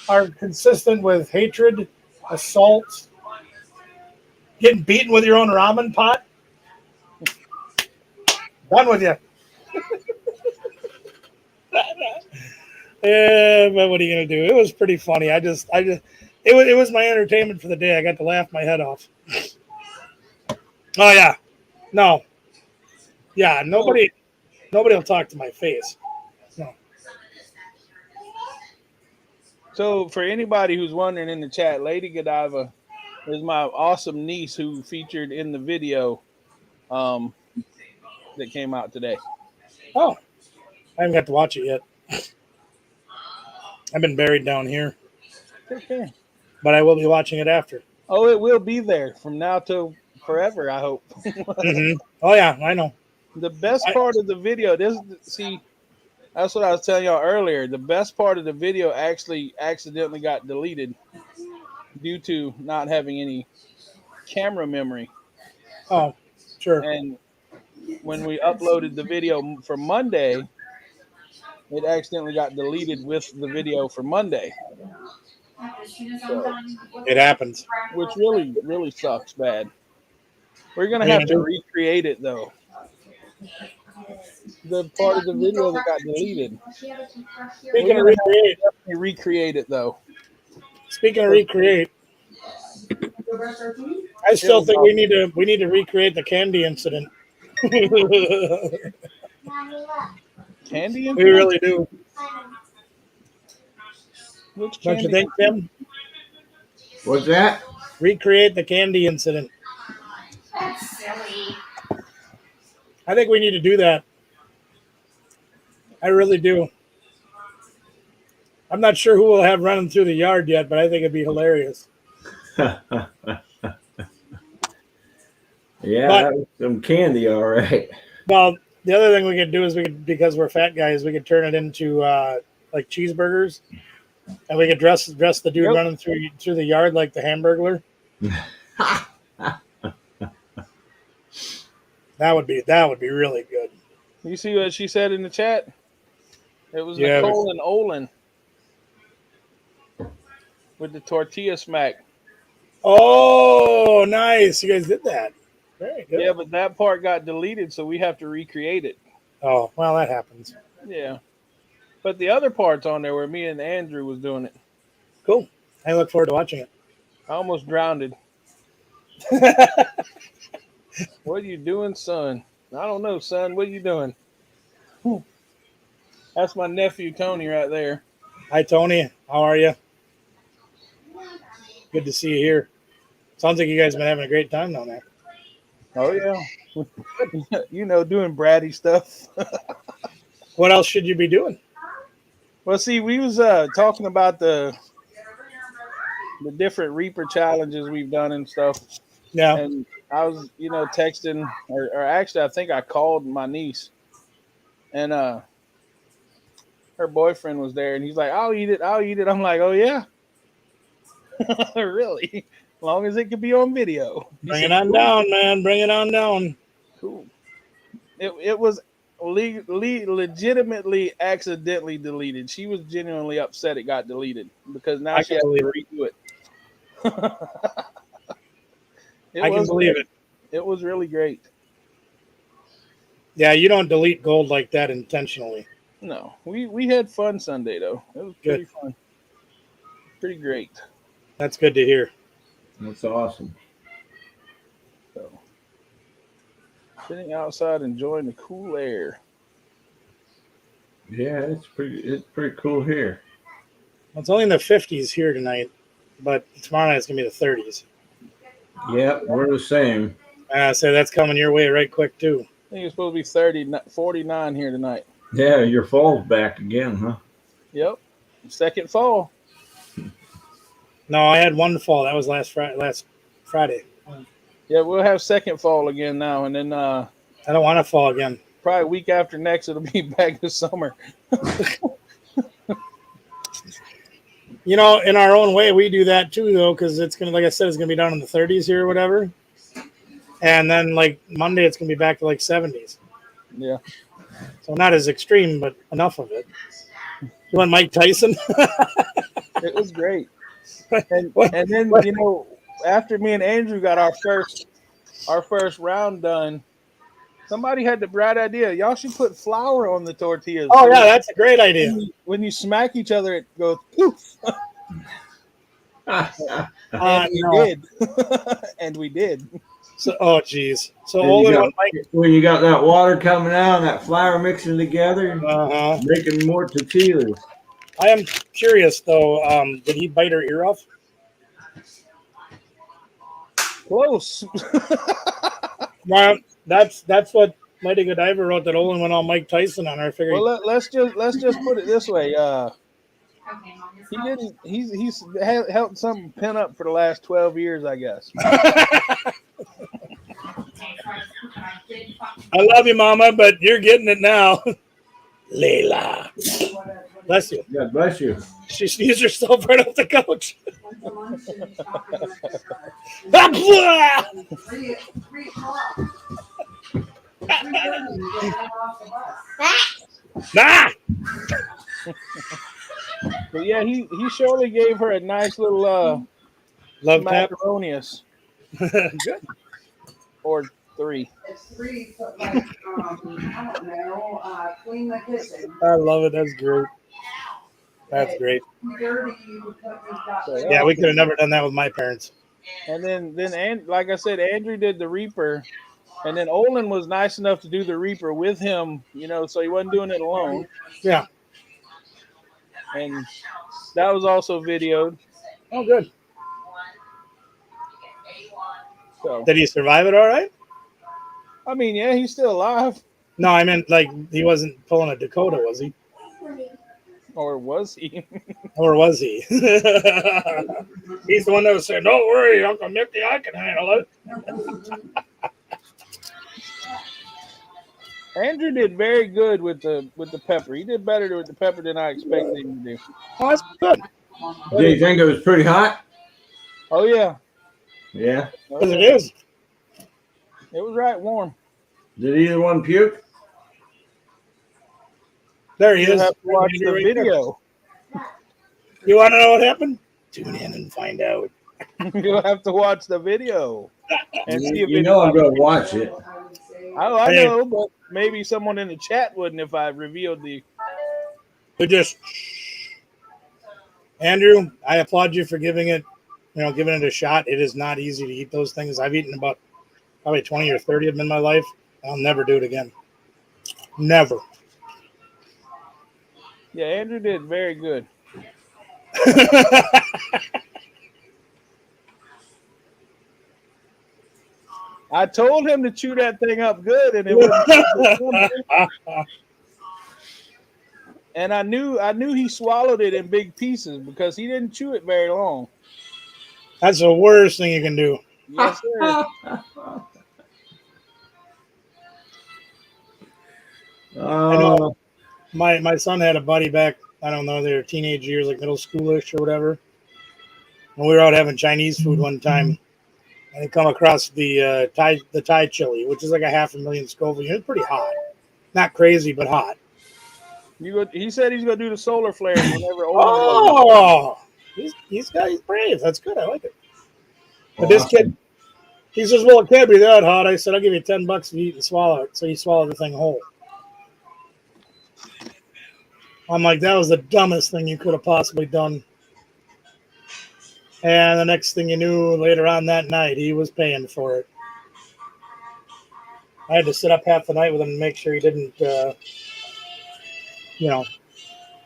are consistent with hatred, assault, getting beaten with your own ramen pot, done with you. Yeah, but what are you gonna do? It was pretty funny. It was my entertainment for the day. I got to laugh my head off. Oh yeah, no, yeah, nobody will talk to my face. No. So for anybody who's wondering in the chat, Lady Godiva is my awesome niece who featured in the video um, that came out today. Oh, I haven't got to watch it yet. I've been buried down here, Okay. but I will be watching it after. Oh, it will be there from now till forever, I hope. Mm-hmm. Oh yeah, I know. The best part of the video, that's what I was telling y'all earlier. The best part of the video actually accidentally got deleted due to not having any camera memory. Oh, sure. And when we uploaded the video for Monday, it accidentally got deleted with the video for Monday. So, It happens. which really, really sucks bad. We're going What to are you have gonna to do? recreate it, though. The part of the video that got deleted. Speaking We're of going to have recreate, to definitely recreate it, though. speaking of recreate, I still think we need to recreate the candy incident. We Candy incident? really do. Which Don't you candy think, incident? Tim? What's that? Recreate the candy incident. That's silly. I think we need to do that. I really do. I'm not sure who we'll have running through the yard yet, but I think it'd be hilarious. Yeah, But- that was some candy, all right. Well, the other thing we could do is because we're fat guys, we could turn it into like cheeseburgers And we could dress the dude Yep. running through the yard like the Hamburglar. That would be really good. You see what she said in the chat? It was Yeah. Nicole and Olin with the tortilla smack. Oh, nice! You guys did that. Very good. Yeah, but that part got deleted, so we have to recreate it. Oh, well, that happens. Yeah. But the other part's on there where me and Andrew was doing it. Cool. I look forward to watching I almost drowned. it. What are you doing, son? I don't know, son. What are you doing? That's my nephew Tony right there. Hi, Tony. How are you? Good to see you here. Sounds like you guys have been having a great time down there. Oh yeah. You know, doing bratty stuff. What else should you be doing? Well, see, we was talking about the different Reaper challenges we've done and stuff. Yeah. And I was, texting, or actually, I think I called my niece, and her boyfriend was there, and he's like, "I'll eat it. I'll eat it." I'm like, "Oh yeah, really? As long as it could be on video." Bring it on down, man. Bring it on down. Cool. It was legitimately accidentally deleted. She was genuinely upset it got deleted because now I she can has to believe redo it. I can believe it. It was really great. Yeah, you don't delete gold like that intentionally. No, we had fun Sunday though. It was pretty fun. Pretty great. That's good to hear. That's awesome. So, sitting outside enjoying the cool air. Yeah, it's pretty cool here. It's only in the 50s here tonight, but tomorrow night it's gonna be the 30s. Yeah, we're the same. So that's coming your way right quick too. I think it's supposed to be 49 here tonight. Yeah, your fall's back again, huh? Yep. Second fall. No, I had one fall. That was last Friday. Yeah, we'll have second fall again now, and then I don't want to fall again. probably a week after next it'll be back to summer. In our own way, we do that too, though, because it's gonna, like I said, it's gonna be down in the 30s here or whatever, and then like Monday, it's gonna be back to like 70s. Yeah. So not as extreme, but enough of it. You want Mike Tyson? It was great. And then after me and Andrew got our first round done, somebody had the bright idea. Y'all should put flour on the tortillas. Oh yeah, that's a great idea. When you smack each other, it goes poof. And we did. And we did. So, oh geez. So when you got that water coming out and that flour mixing together, making more tortillas. I am curious though. Did he bite her ear off? Close. Well, that's what Mighty Godiva wrote, that Olin went all Mike Tyson on her. I figured. Well, let's just put it this way. He didn't. He's helped something pin up for the last 12 years, I guess. I love you, Mama, but you're getting it now. Layla. Bless you. Yeah, bless you. She sneezed herself right off the couch. Nah. But yeah, he surely gave her a nice little Love tap. macaronius. Good. Or 3. It's 3, but like, I don't know, clean the kitchen. I love it. That's great. That's great. Yeah, we could have never done that with my parents. And then like I said, Andrew did the Reaper, and then Olin was nice enough to do the Reaper with him, so he wasn't doing it alone. Yeah. And that was also videoed. Oh, good. So, Did he survive it all right? I mean, yeah, he's still alive. No, I meant like he wasn't pulling a Dakota, was he? Or was he? Or was he? He's the one that was saying, "Don't worry, Uncle Mickey, I can handle it." Andrew did very good with the pepper. He did better with the pepper than I expected him to do. Oh, that's good. Do you think it was pretty hot? Oh yeah, Yeah. oh, Because it yeah. is. It was right warm. Did either one puke? There he You'll is. have to watch Andrew the right there. video. You want to know what happened? Tune in and find out. You'll have to watch the video and see if You know I'm anybody. going to watch it. Oh, I Hey. know, but maybe someone in the chat wouldn't if I revealed the. We just, Andrew, I applaud you for giving it a shot. It is not easy to eat those things. I've eaten about probably 20 or 30 of them in my life. I'll never do it again. Never. Yeah, Andrew did very good. I told him to chew that thing up good, and it wouldn't. And I knew he swallowed it in big pieces because he didn't chew it very long. That's the worst thing you can do. Yes, sir. I know my son had a buddy back, I don't know, they were teenage years, like middle schoolish or whatever. And we were out having Chinese food one time, and he come across the Thai chili, which is like a 500,000 Scoville. It's pretty hot. Not crazy, but hot. He said he's gonna do the solar flares whenever. Oh, he's brave. That's good. I like it. But this kid, he says, "Well, it can't be that hot." I said, "I'll give you $10 if you eat and swallow it." So he swallowed the thing whole. I'm like, that was the dumbest thing you could have possibly done. And the next thing you knew, later on that night, he was paying for it. I had to sit up half the night with him to make sure he didn't,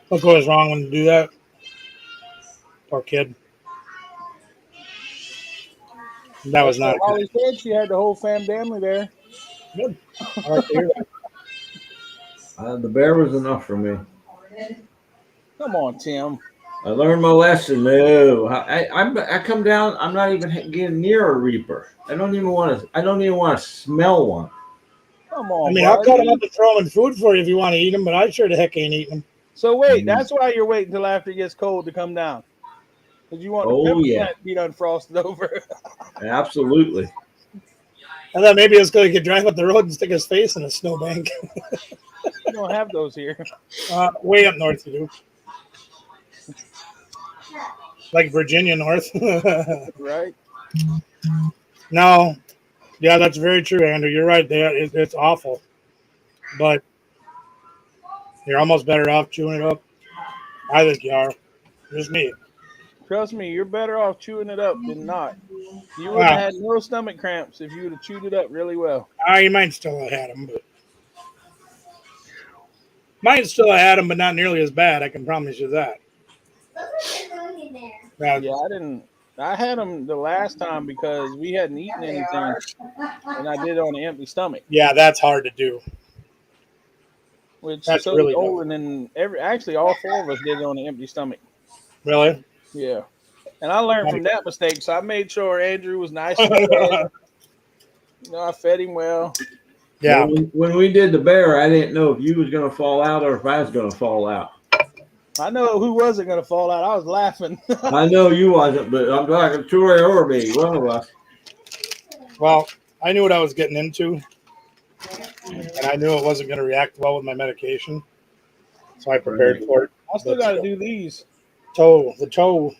what goes wrong when you do that. Poor kid. That was not Holly said she had the whole family there. good. I like to hear that. The bear was enough for me. Come on, Tim. I learned my lesson. No, I come down. I'm not even getting near a reaper. I don't even want to smell one. Come on. I mean, I'll cut them up and throw them in food for you if you want to eat them, but I sure the heck ain't eating them. So wait, that's why you're waiting until after it gets cold to come down, because you want the pepper plant to be unfrosted over. Absolutely. I thought maybe it was going to drive up the road and stick his face in a snowbank. You don't have those here. Way up north, you do. Like Virginia north. Right? No. Yeah, that's very true, Andrew. You're right. It's awful. But you're almost better off chewing it up. I think you are. Just me. Trust me, you're better off chewing it up than not. You would have had no stomach cramps if you would have chewed it up really well. You might still have had them, but not nearly as bad. I can promise you that. Yeah, I had them the last time because we hadn't eaten anything, and I did it on an empty stomach. Yeah, that's hard to do. Which that's so really Olin and actually all four of us did it on an empty stomach. Really? Yeah. And I learned from that mistake, so I made sure Andrew was nice and fed. I fed him well. Yeah. When we did the bear, I didn't know if you was going to fall out or if I was going to fall out. I know who wasn't going to fall out. I was laughing. I know you wasn't, but I'm talking Troy or me, one of us. Well, I knew what I was getting into, and I knew it wasn't going to react well with my medication, so I prepared for it. I still got to do these. The toe.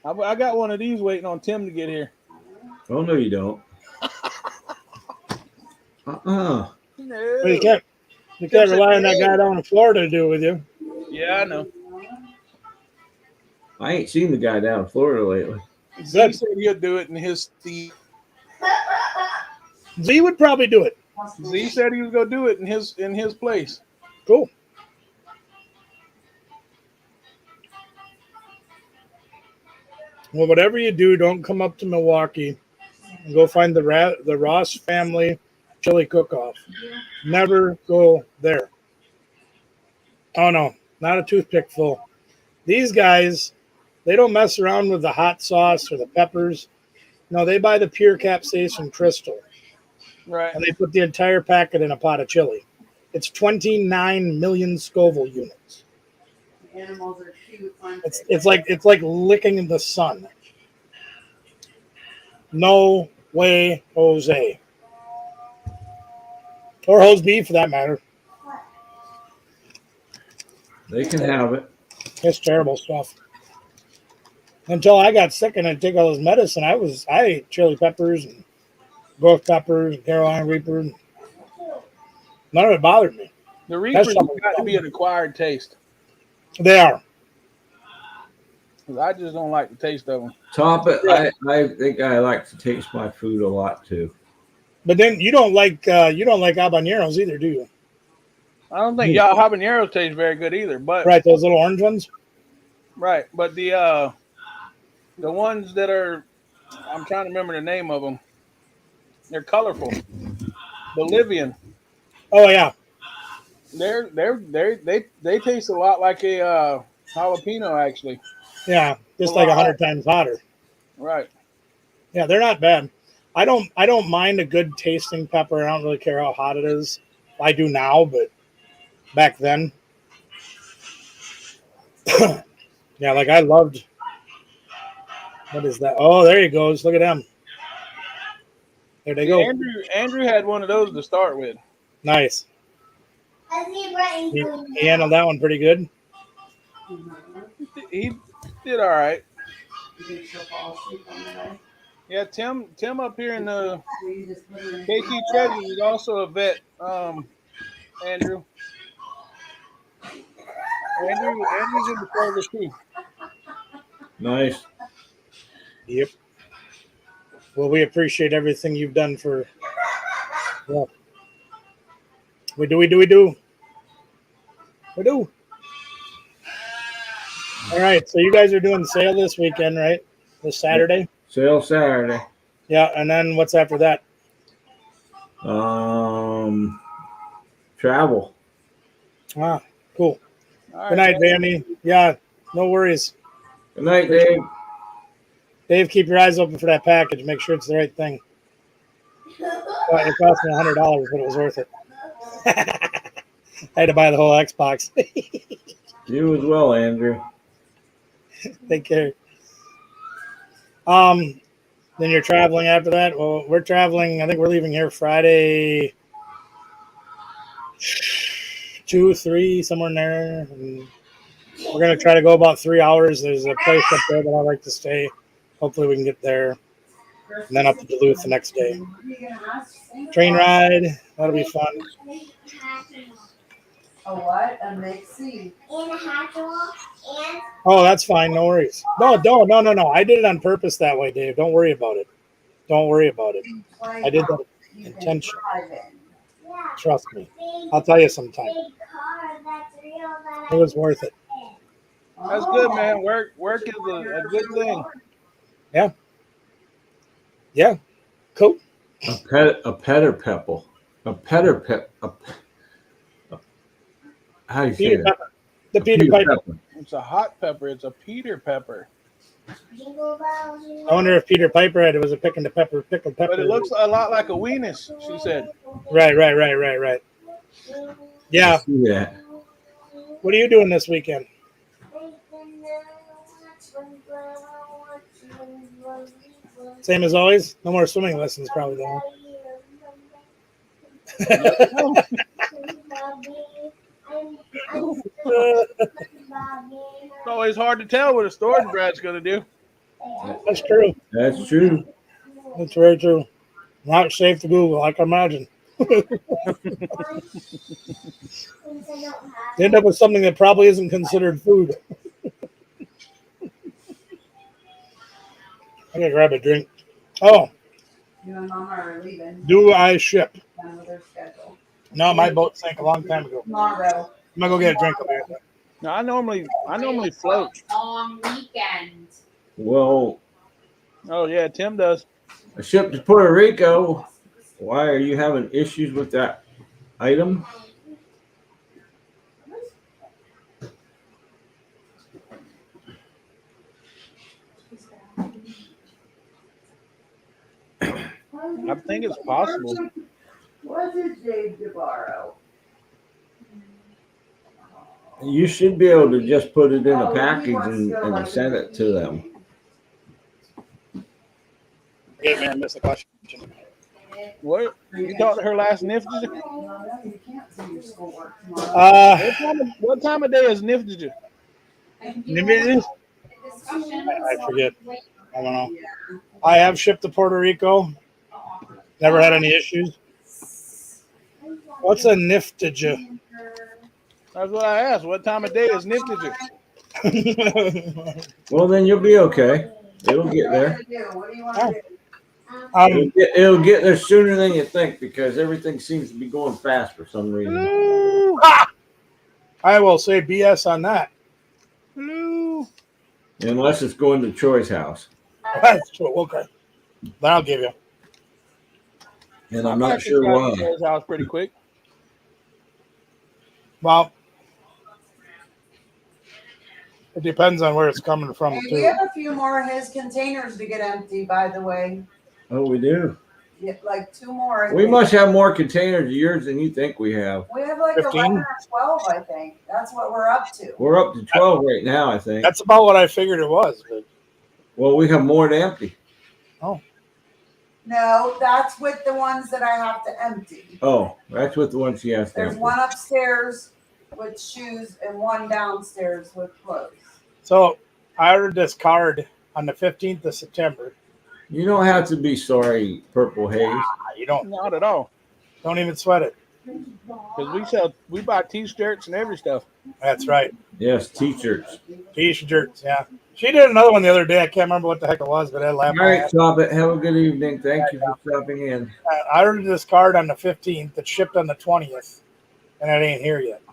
I got one of these waiting on Tim to get here. Oh, no, you don't. No. Well, you can't rely on that guy down in Florida to do it with you. Yeah, I know. I ain't seen the guy down in Florida lately. He said he'll do it in his seat. Z would probably do it. Z said he was going to do it in his place. Cool. Well, whatever you do, don't come up to Milwaukee and go find the Ross family chili cook-off. Never go there. Oh, no, not a toothpick full. These guys, they don't mess around with the hot sauce or the peppers. No, they buy the pure capsaicin crystal. Right. and they put the entire packet in a pot of chili. It's 29 million Scoville units. Animals are cute, aren't It's like licking in the sun. No way, Jose, or Jose B for that matter. They can have it. It's terrible stuff. Until I got sick and I take all this medicine, I ate chili peppers and growth peppers and Carolina Reaper. None of it bothered me. The That's Reapers have something. got to be an acquired taste. They are. 'Cause I just don't like the taste of them. Top it. Yeah. I think I like to taste my food a lot too. But then you don't like habaneros either, do you? I don't think y'all habaneros taste very good either. But Right, those little orange ones. right, but the ones that are, I'm trying to remember the name of them. They're colorful. Bolivian. Oh yeah, They taste a lot like a jalapeno actually. yeah, just A like lot 100 times hotter. Right. Yeah, they're not bad. I don't mind a good tasting pepper. I don't really care how hot it is. I do now, but back then, yeah, like I loved. What is that? Oh, there he goes. Look at them. There they See, go. Andrew had one of those to start with. Nice. He handled that one pretty good. He did all right. You think she'll fall asleep on the way? Yeah, Tim up here in the So you just put her in KT Treasures is also a vet. Andrew. Andrew's in the service too. Nice. Yep. Well, we appreciate everything you've done for. Yeah. We do. We do. All right. So you guys are doing sale this weekend, right? This Saturday. Sale Saturday. Yeah, and then what's after that? Travel. Ah, cool. All Good right, night, Vandy. Yeah, no worries. Good night, Dave. Dave, keep your eyes open for that package. Make sure it's the right thing. Well, it cost me $100, but it was worth it. I had to buy the whole Xbox. You as well, Andrew. Take care. Then you're traveling after that. Well, we're traveling. I think we're leaving here Friday, 2, 3, somewhere in there. And we're gonna try to go about 3 hours. There's a place up there that I like to stay. Hopefully, we can get there, and then up to Duluth the next day. Train ride. That'll be fun. A what? A mixie. And a hot dog and Oh, that's fine. No worries. No. I did it on purpose that way, Dave. Don't worry about it. Don't worry about it. I did that intentionally. yeah, Trust me. big, I'll tell you sometime. big car that's real that It was worth it. That's good, man. Work is a good thing. Yeah. Cool. A petter pepple. A petter pep. How do you say Peter that? Pepper. The A Peter Piper. pepper. It's a hot pepper. It's a Peter pepper. jingle bells, jingle I wonder if Peter Piper had it was a pickled pepper. But it looks a lot like a weenus, she said. Right. Yeah. See that? What are you doing this weekend? Same as always. No more swimming lessons, probably. Though. It's always hard to tell what a storage brat's going to do. That's true. That's true. That's very true. Not safe to Google, I can imagine. End up with something that probably isn't considered food. I'm gonna grab a drink. Oh, You and Mama are leaving. do I ship? Down with their schedule. No, my boat sank a long time ago. Tomorrow. I'm gonna go get a drink over here. No, I normally float. Long weekend. Well, Oh yeah, Tim does. a ship to Puerto Rico. Why are you having issues with that item? I think it's possible. What did Dave borrow? You should be able to just put it in a package and send it to them. Forgive me, I missed the question. What? You talked to her last nifty? No, you can't see your schoolwork tomorrow. What time of day is nifty? I forget. I don't know. I have shipped to Puerto Rico. Never had any issues. What's a niftage? That's what I asked. What time of day is nifty? Well, then you'll be okay. It'll get there. What do you want to do? It'll get there sooner than you think because everything seems to be going fast for some reason. I will say BS on that. Unless it's going to Troy's house. That's true. Okay. Then I'll give you. And I'm not sure why. Troy's house pretty quick. Well, it depends on where it's coming from, Hey, we too. have a few more of his containers to get empty, by the way. Oh, we do. Yeah, like 2 more. I We think. must have more containers of yours than you think we have. We have like 15? 11 or 12, I think. That's what we're up to. We're up to 12 right now, I think. That's about what I figured it was. But Well, we have more to empty. No, that's with the ones that I have to empty. Oh, that's what the one she has to There's empty. one upstairs with shoes and one downstairs with clothes. so I ordered this card on the 15th of September. You don't have to be sorry, Purple Haze. You don't Not at all. even sweat it. Because we buy t-shirts and every stuff. That's right. Yes, t-shirts. T-shirts, yeah. She did another one the other day. I can't remember what the heck it was, but I laughed. All right, stop it. Have a good evening. Thank you for stopping in. I ordered this card on the 15th. It shipped on the 20th, and it ain't here yet.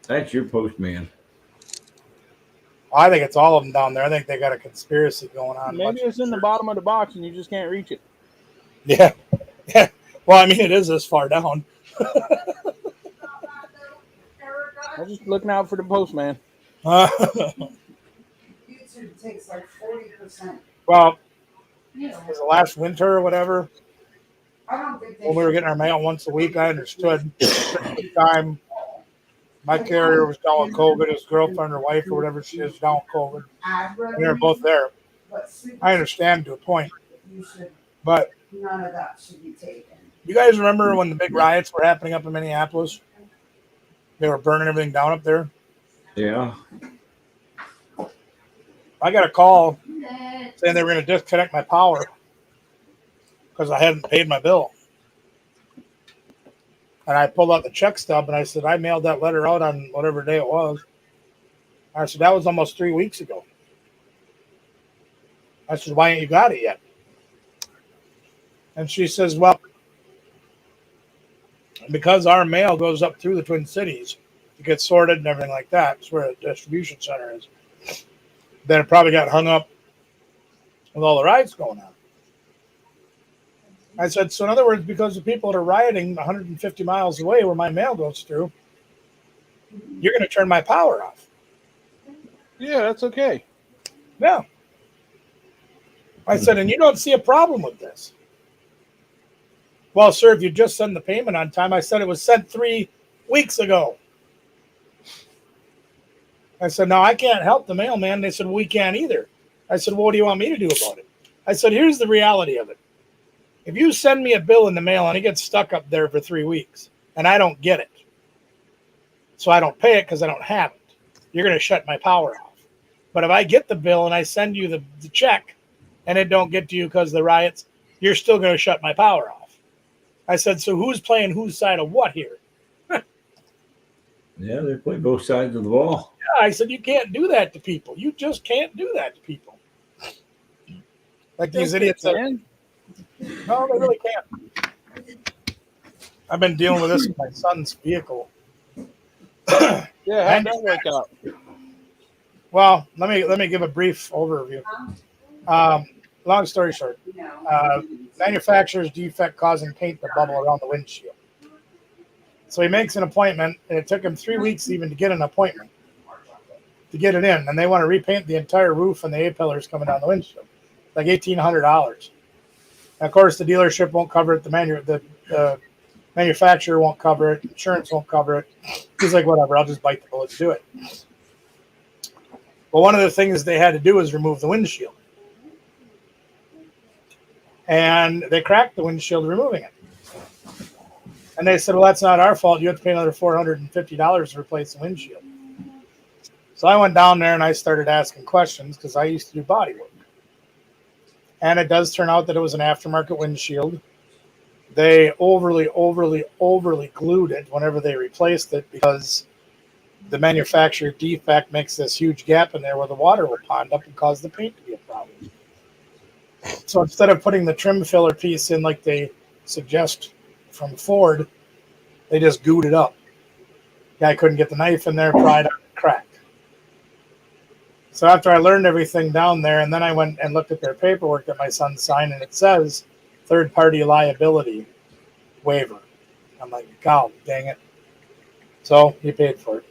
That's your postman. I think it's all of them down there. I think they got a conspiracy going on. Maybe it's in the bottom of the box and you just can't reach it. Yeah. Yeah. Well, I mean, it is this far down. I'm just looking out for the postman. YouTube takes like 40%. Well, it was the last winter or whatever. I don't think they When we were getting our mail once a week, I understood. At the time, my carrier was down with COVID. His girlfriend or wife or whatever she is down with COVID. And they were both there. I understand to a point. You should, But none of that should be taken. you guys remember when the big riots were happening up in Minneapolis? They were burning everything down up there. Yeah. I got a call saying they were going to disconnect my power because I hadn't paid my bill. And I pulled out the check stub and I said, I mailed that letter out on whatever day it was. I said, that was almost 3 weeks ago. I said, why ain't you got it yet? And she says, well, because our mail goes up through the Twin Cities, it gets sorted and everything like that. It's where the distribution center is. Then it probably got hung up with all the riots going on. I said, so in other words, because the people that are rioting 150 miles away where my mail goes through, you're going to turn my power off. Yeah, that's okay. Yeah. I said, and you don't see a problem with this. Well, sir, if you just send the payment on time, I said it was sent 3 weeks ago. I said, no, I can't help the mailman. They said, well, we can't either. I said, well, what do you want me to do about it? I said, here's the reality of it. If you send me a bill in the mail and it gets stuck up there for 3 weeks and I don't get it, so I don't pay it because I don't have it, you're going to shut my power off. But if I get the bill and I send you the check and it don't get to you because of the riots, you're still going to shut my power off. I said, so who's playing whose side of what here? Yeah, they play both sides of the ball. Yeah, I said, you can't do that to people. You just can't do that to people. Like these idiots. That, no, they really can't. I've been dealing with this with my son's vehicle. Yeah, how'd that work out? Well, let me give a brief overview. Long story short, manufacturer's defect causing paint to bubble around the windshield. So he makes an appointment, and it took him 3 weeks even to get an appointment to get it in, and they want to repaint the entire roof and the A-pillars coming down the windshield, like $1,800. And of course, the dealership won't cover it. The the manufacturer won't cover it, insurance won't cover it. He's like, whatever, I'll just bite the bullet and do it. Well, one of the things they had to do was remove the windshield. And they cracked the windshield removing it. And they said, well, that's not our fault. You have to pay another $450 to replace the windshield. So I went down there and I started asking questions because I used to do body work. And it does turn out that it was an aftermarket windshield. They overly glued it whenever they replaced it because the manufacturer defect makes this huge gap in there where the water will pond up and cause the paint to be a problem. So instead of putting the trim filler piece in like they suggest from Ford, they just gooed it up. Guy couldn't get the knife in there, pried up, cracked. So after I learned everything down there, and then I went and looked at their paperwork that my son signed, and it says third-party liability waiver. I'm like, God dang it. So he paid for it.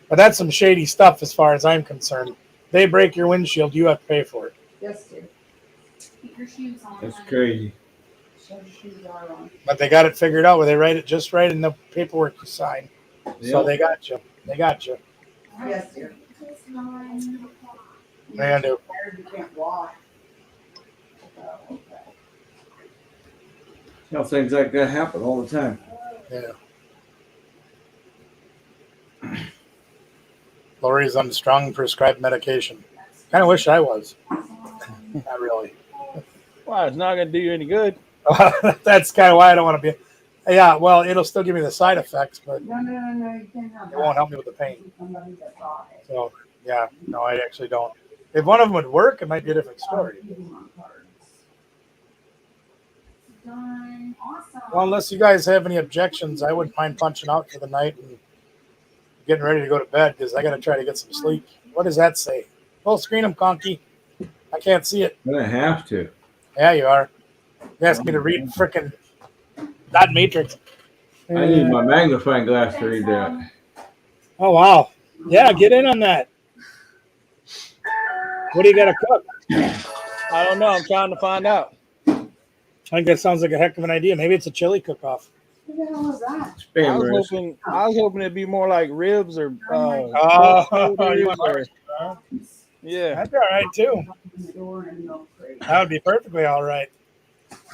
But that's some shady stuff as far as I'm concerned. They break your windshield, you have to pay for it. Yes, dear. Keep your shoes on. That's honey. crazy. Show the shoes are on. But they got it figured out where they write it just right in the paperwork you sign. So Yep. they got you. They got you. Yes, dear. It's 9 o'clock. Man, dude. You can't walk. Oh, okay. You know, things like that happen all the time. Yeah. Lori's on strong prescribed medication. Kind of wish I was. Not really. Well, it's not going to do you any good. That's kind of why I don't want to be. Yeah, well, it'll still give me the side effects, but No, you can't have it that. won't help me with the pain. Somebody that bought it. So, yeah, no, I actually don't. If one of them would work, it might be a different story. Give them on cards. Done. Awesome. Well, unless you guys have any objections, I wouldn't mind punching out for the night and getting ready to go to bed because I got to try to get some sleep. What does that say? Full screen 'em, Conky. I can't see it. I'm gonna have to. Yeah, you are. You asked me to read frickin' dot matrix. I need my magnifying glass to read that. Oh, wow. Yeah, get in on that. What do you got to cook? I don't know. I'm trying to find out. I think that sounds like a heck of an idea. Maybe it's a chili cook-off. What the hell is that? I Spam was roast. hoping it'd be more like ribs or Oh, you want or- yeah, That'd be all right, too. Open the door and milk crate. That would be perfectly all right.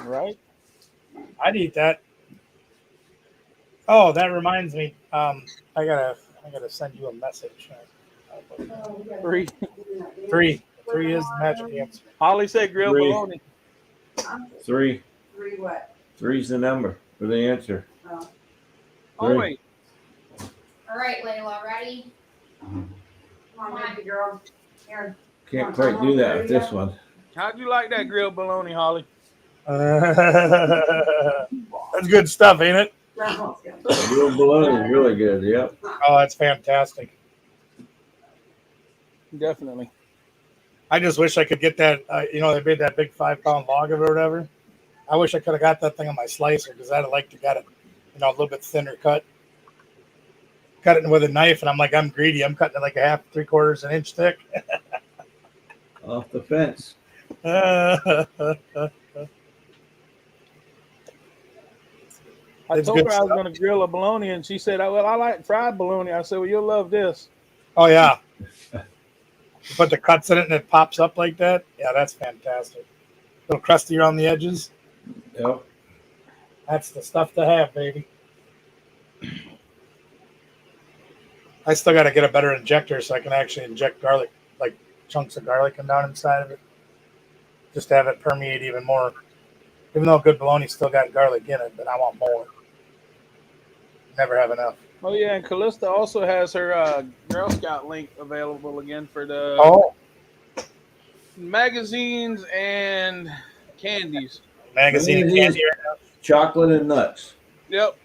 right. I'd eat that. Oh, that reminds me. I gotta send you a message. Oh, we gotta- Three. Three is the magic answer. Holly said grilled Three. bologna. Three. Three what? Three's the number for the answer. Oh. Oh Three. wait, All right, Layla, ready? Come on, baby girl. Here. Can't quite do that with this one. how'd you like that grilled bologna, Holly? That's good stuff, ain't it? Grandma's got it. Grilled bologna is really good. Yep. Oh, that's fantastic. Definitely. I just wish I could get that. They made that big 5-pound log of it or whatever. I wish I could have got that thing on my slicer because I'd have liked to get it, a little bit thinner cut. Cut it with a knife, and I'm greedy. I'm cutting it like a half, 3/4 an inch thick. Off the fence. I It's told good her I was stuff. going to grill a bologna, and she said, "Well, I like fried bologna." I said, "Well, you'll love this." Oh yeah. You put the cuts in it and it pops up like that. Yeah, that's fantastic. A little crusty around the edges. Yep. That's the stuff to have, baby. I still got to get a better injector so I can actually inject garlic, like chunks of garlic and down inside of it, just to have it permeate even more. Even though good bologna still got garlic in it, but I want more. Never have enough. Oh yeah, and Callista also has her Girl Scout link available again for the magazines and candies. Magazine and candy. Chocolate and nuts. Yep.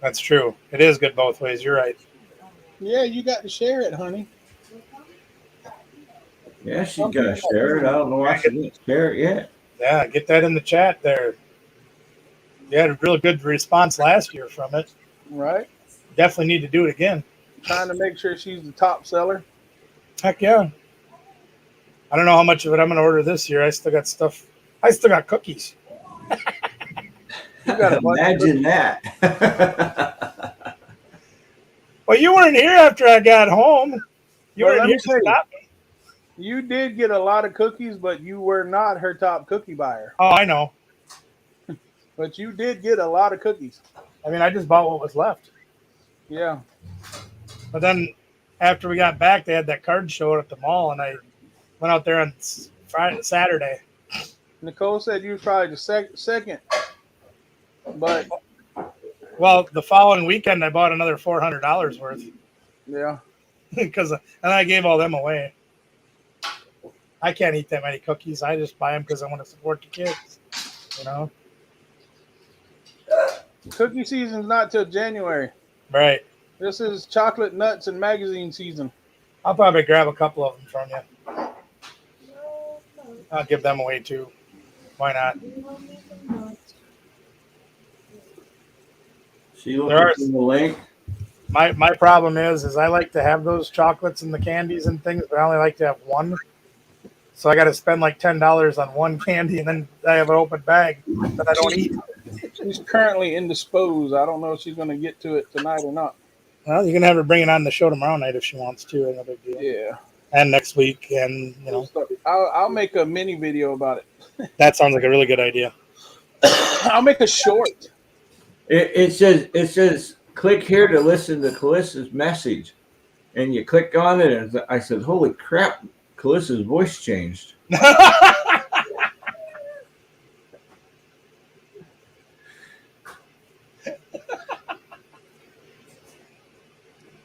That's true. It is good both ways. You're right. Yeah, you got to share it, honey. Yeah, she's got to share it. I don't know why she didn't share it yet. Yeah, get that in the chat there. You had a really good response last year from it. Right. Definitely need to do it again. Trying to make sure she's the top seller. Heck yeah. I don't know how much of it I'm going to order this year. I still got stuff. I still got cookies. You got a bunch of Imagine that. Well, you weren't here after I got home. You But weren't let here me to tell you, stop me. you did get a lot of cookies, but you were not her top cookie buyer. Oh, I know. But you did get a lot of cookies. I mean, I just bought what was left. Yeah. But then after we got back, they had that card show at the mall, and I went out there on Saturday. Nicole said you was probably the second, but Well, the following weekend, I bought another $400 worth yeah. because, and I gave all them away. I can't eat that many cookies. I just buy them because I want to support the kids. You know, Cookie season's not till January. right? This is chocolate nuts and magazine season. I'll probably grab a couple of them from you. I'll give them away too. Why not? She looking There are for the link. my problem is I like to have those chocolates and the candies and things, but I only like to have one. So I got to spend like $10 on one candy, and then I have an open bag that I don't eat. She's currently indisposed. I don't know if she's going to get to it tonight or not. Well, you can have her bring it on the show tomorrow night if she wants to. No big deal. Yeah. And next week, and you know, I'll make a mini video about it. that sounds like a really good idea. I'll make a short. It says click here to listen to Calissa's message, and you click on it, and I said, "Holy crap!" Calissa's voice changed.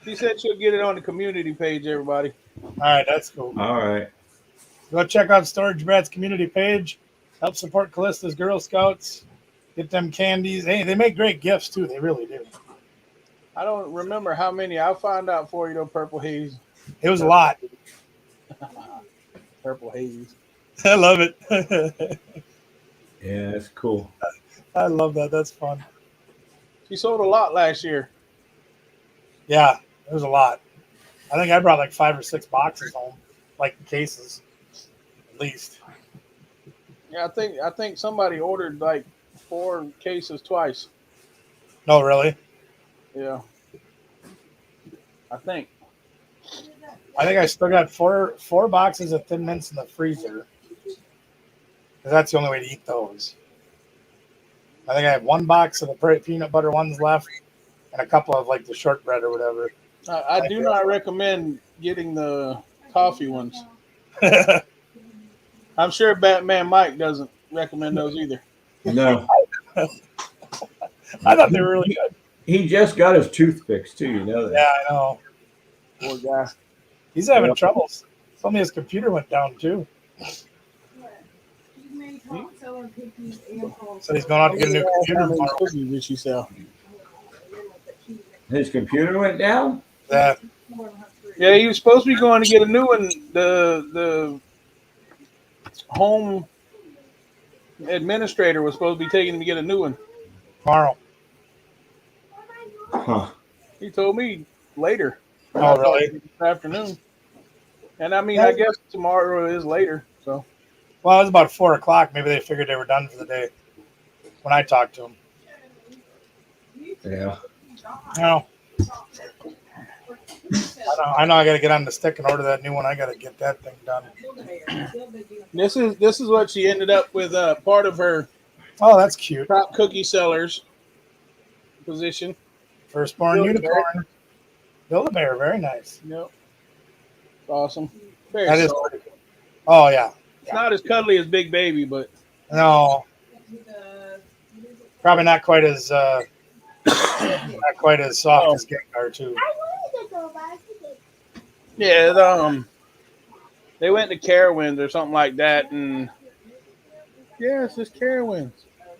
She said she'll get it on the community page, everybody. All right, that's cool. All right. Go check out Storage Brat's community page. Help support Callista's Girl Scouts. Get them candies. Hey, they make great gifts too. They really do. I don't remember how many. I'll find out for you, though, Purple Haze. It was a lot. Purple Haze. I love it. Yeah, that's cool. I love that. That's fun. She sold a lot last year. Yeah, it was a lot. I think I brought like 5 or 6 boxes home, like cases, at least. Yeah, I think somebody ordered like 4 cases twice. No, really? Yeah. I think. I think I still got four boxes of Thin Mints in the freezer. 'Cause that's the only way to eat those. I think I have 1 box of the peanut butter ones left, and a couple of like the shortbread or whatever. I do not recommend getting the coffee ones. I'm sure Batman Mike doesn't recommend those either. No, I thought they were really good. he just got his tooth fixed too. You know that. Yeah, I know. Poor guy. He's having Yep. troubles. Told me his computer went down too. So he's going out to get a new computer How many tomorrow. cookies did she sell? His computer went down. Yeah. Yeah, he was supposed to be going to get a new one. The home administrator was supposed to be taking him to get a new one. Tomorrow. Huh. He told me later. Oh, really? This afternoon. And I mean, I guess tomorrow is later. So Well, it was about 4 o'clock. Maybe they figured they were done for the day when I talked to him. Yeah. No. I know I got to get on the stick and order that new one. I got to get that thing done. this is what she ended up with. Part of her Oh, that's cute. top cookie sellers position. Firstborn Build-A-Bear. unicorn. Build-A-Bear. Very nice. Yep. Awesome. Very That is soft. pretty cool. Oh, yeah. It's not as cuddly as Big Baby, but No. Probably not quite as soft as Gengar, too. I wanted to go back to the yeah, they went to Carowinds or something like that, and yeah, it's just Carowinds.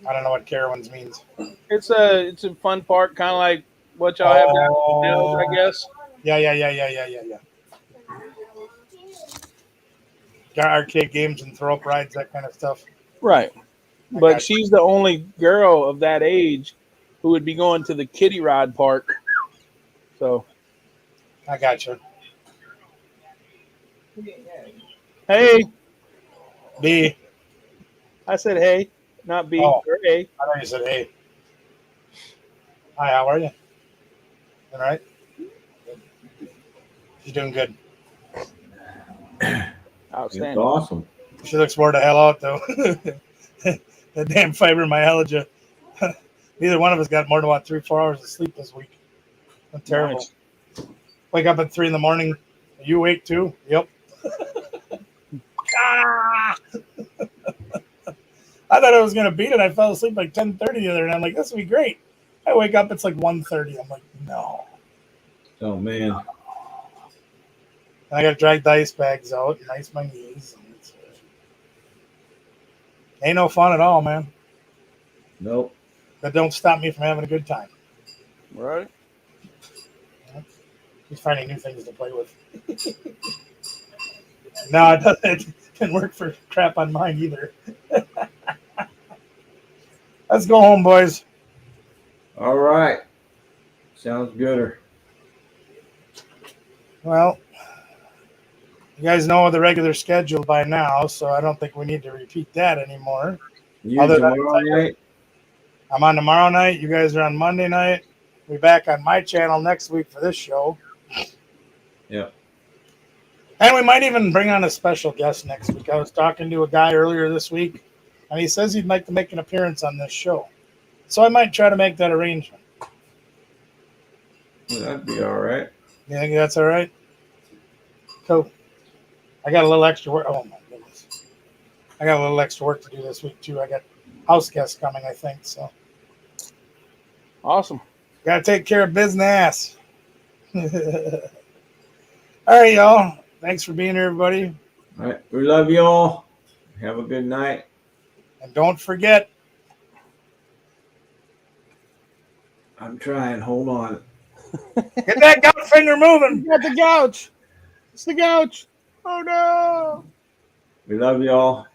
I don't know what Carowinds means. It's a fun park, kind of like what y'all have down in the hills, I guess. Yeah. Got arcade games and throw up rides, that kind of stuff. Right. I But got she's the only girl of that age who would be going to the kiddie ride park. So, I got you. hey, B. I said hey, not B Oh. or A. I thought you said A. Hi, how are you? All right. She's doing good. It's Outstanding. awesome. She looks bored the hell out though. That damn fibromyalgia. Neither one of us got more than 3-4 hours of sleep this week. That's terrible. Nice. Wake up at 3 in the morning. Are you awake too? Yep. Ah! I thought I was gonna beat it. I fell asleep like 10:30 the other night. I'm like, this will be great. I wake up, it's like 1:30. I'm like, no. Oh man. And I got to drag the ice bags out and ice my knees. And ain't no fun at all, man. Nope. That don't stop me from having a good time. Right. Just finding new things to play with. No, it didn't work for crap on mine either. Let's go home, boys. All right. Sounds gooder. Well, you guys know the regular schedule by now, so I don't think we need to repeat that anymore. You Other than tomorrow night? I'm on tomorrow night. You guys are on Monday night. We'll be back on my channel next week for this show. Yeah. And we might even bring on a special guest next week. I was talking to a guy earlier this week, and he says he'd like to make an appearance on this show. So I might try to make that arrangement. Well, that'd be all right. You think that's all right? Cool. I got a little extra work. Oh, my goodness. I got a little extra work to do this week, too. I got house guests coming, I think. So Awesome. got to take care of business. All right, y'all. Thanks for being here, everybody. All right. We love you all. Have a good night. And don't forget, I'm trying. Hold on. get that gout finger moving. You got the gouge. It's the gouge. Oh no. We love you all.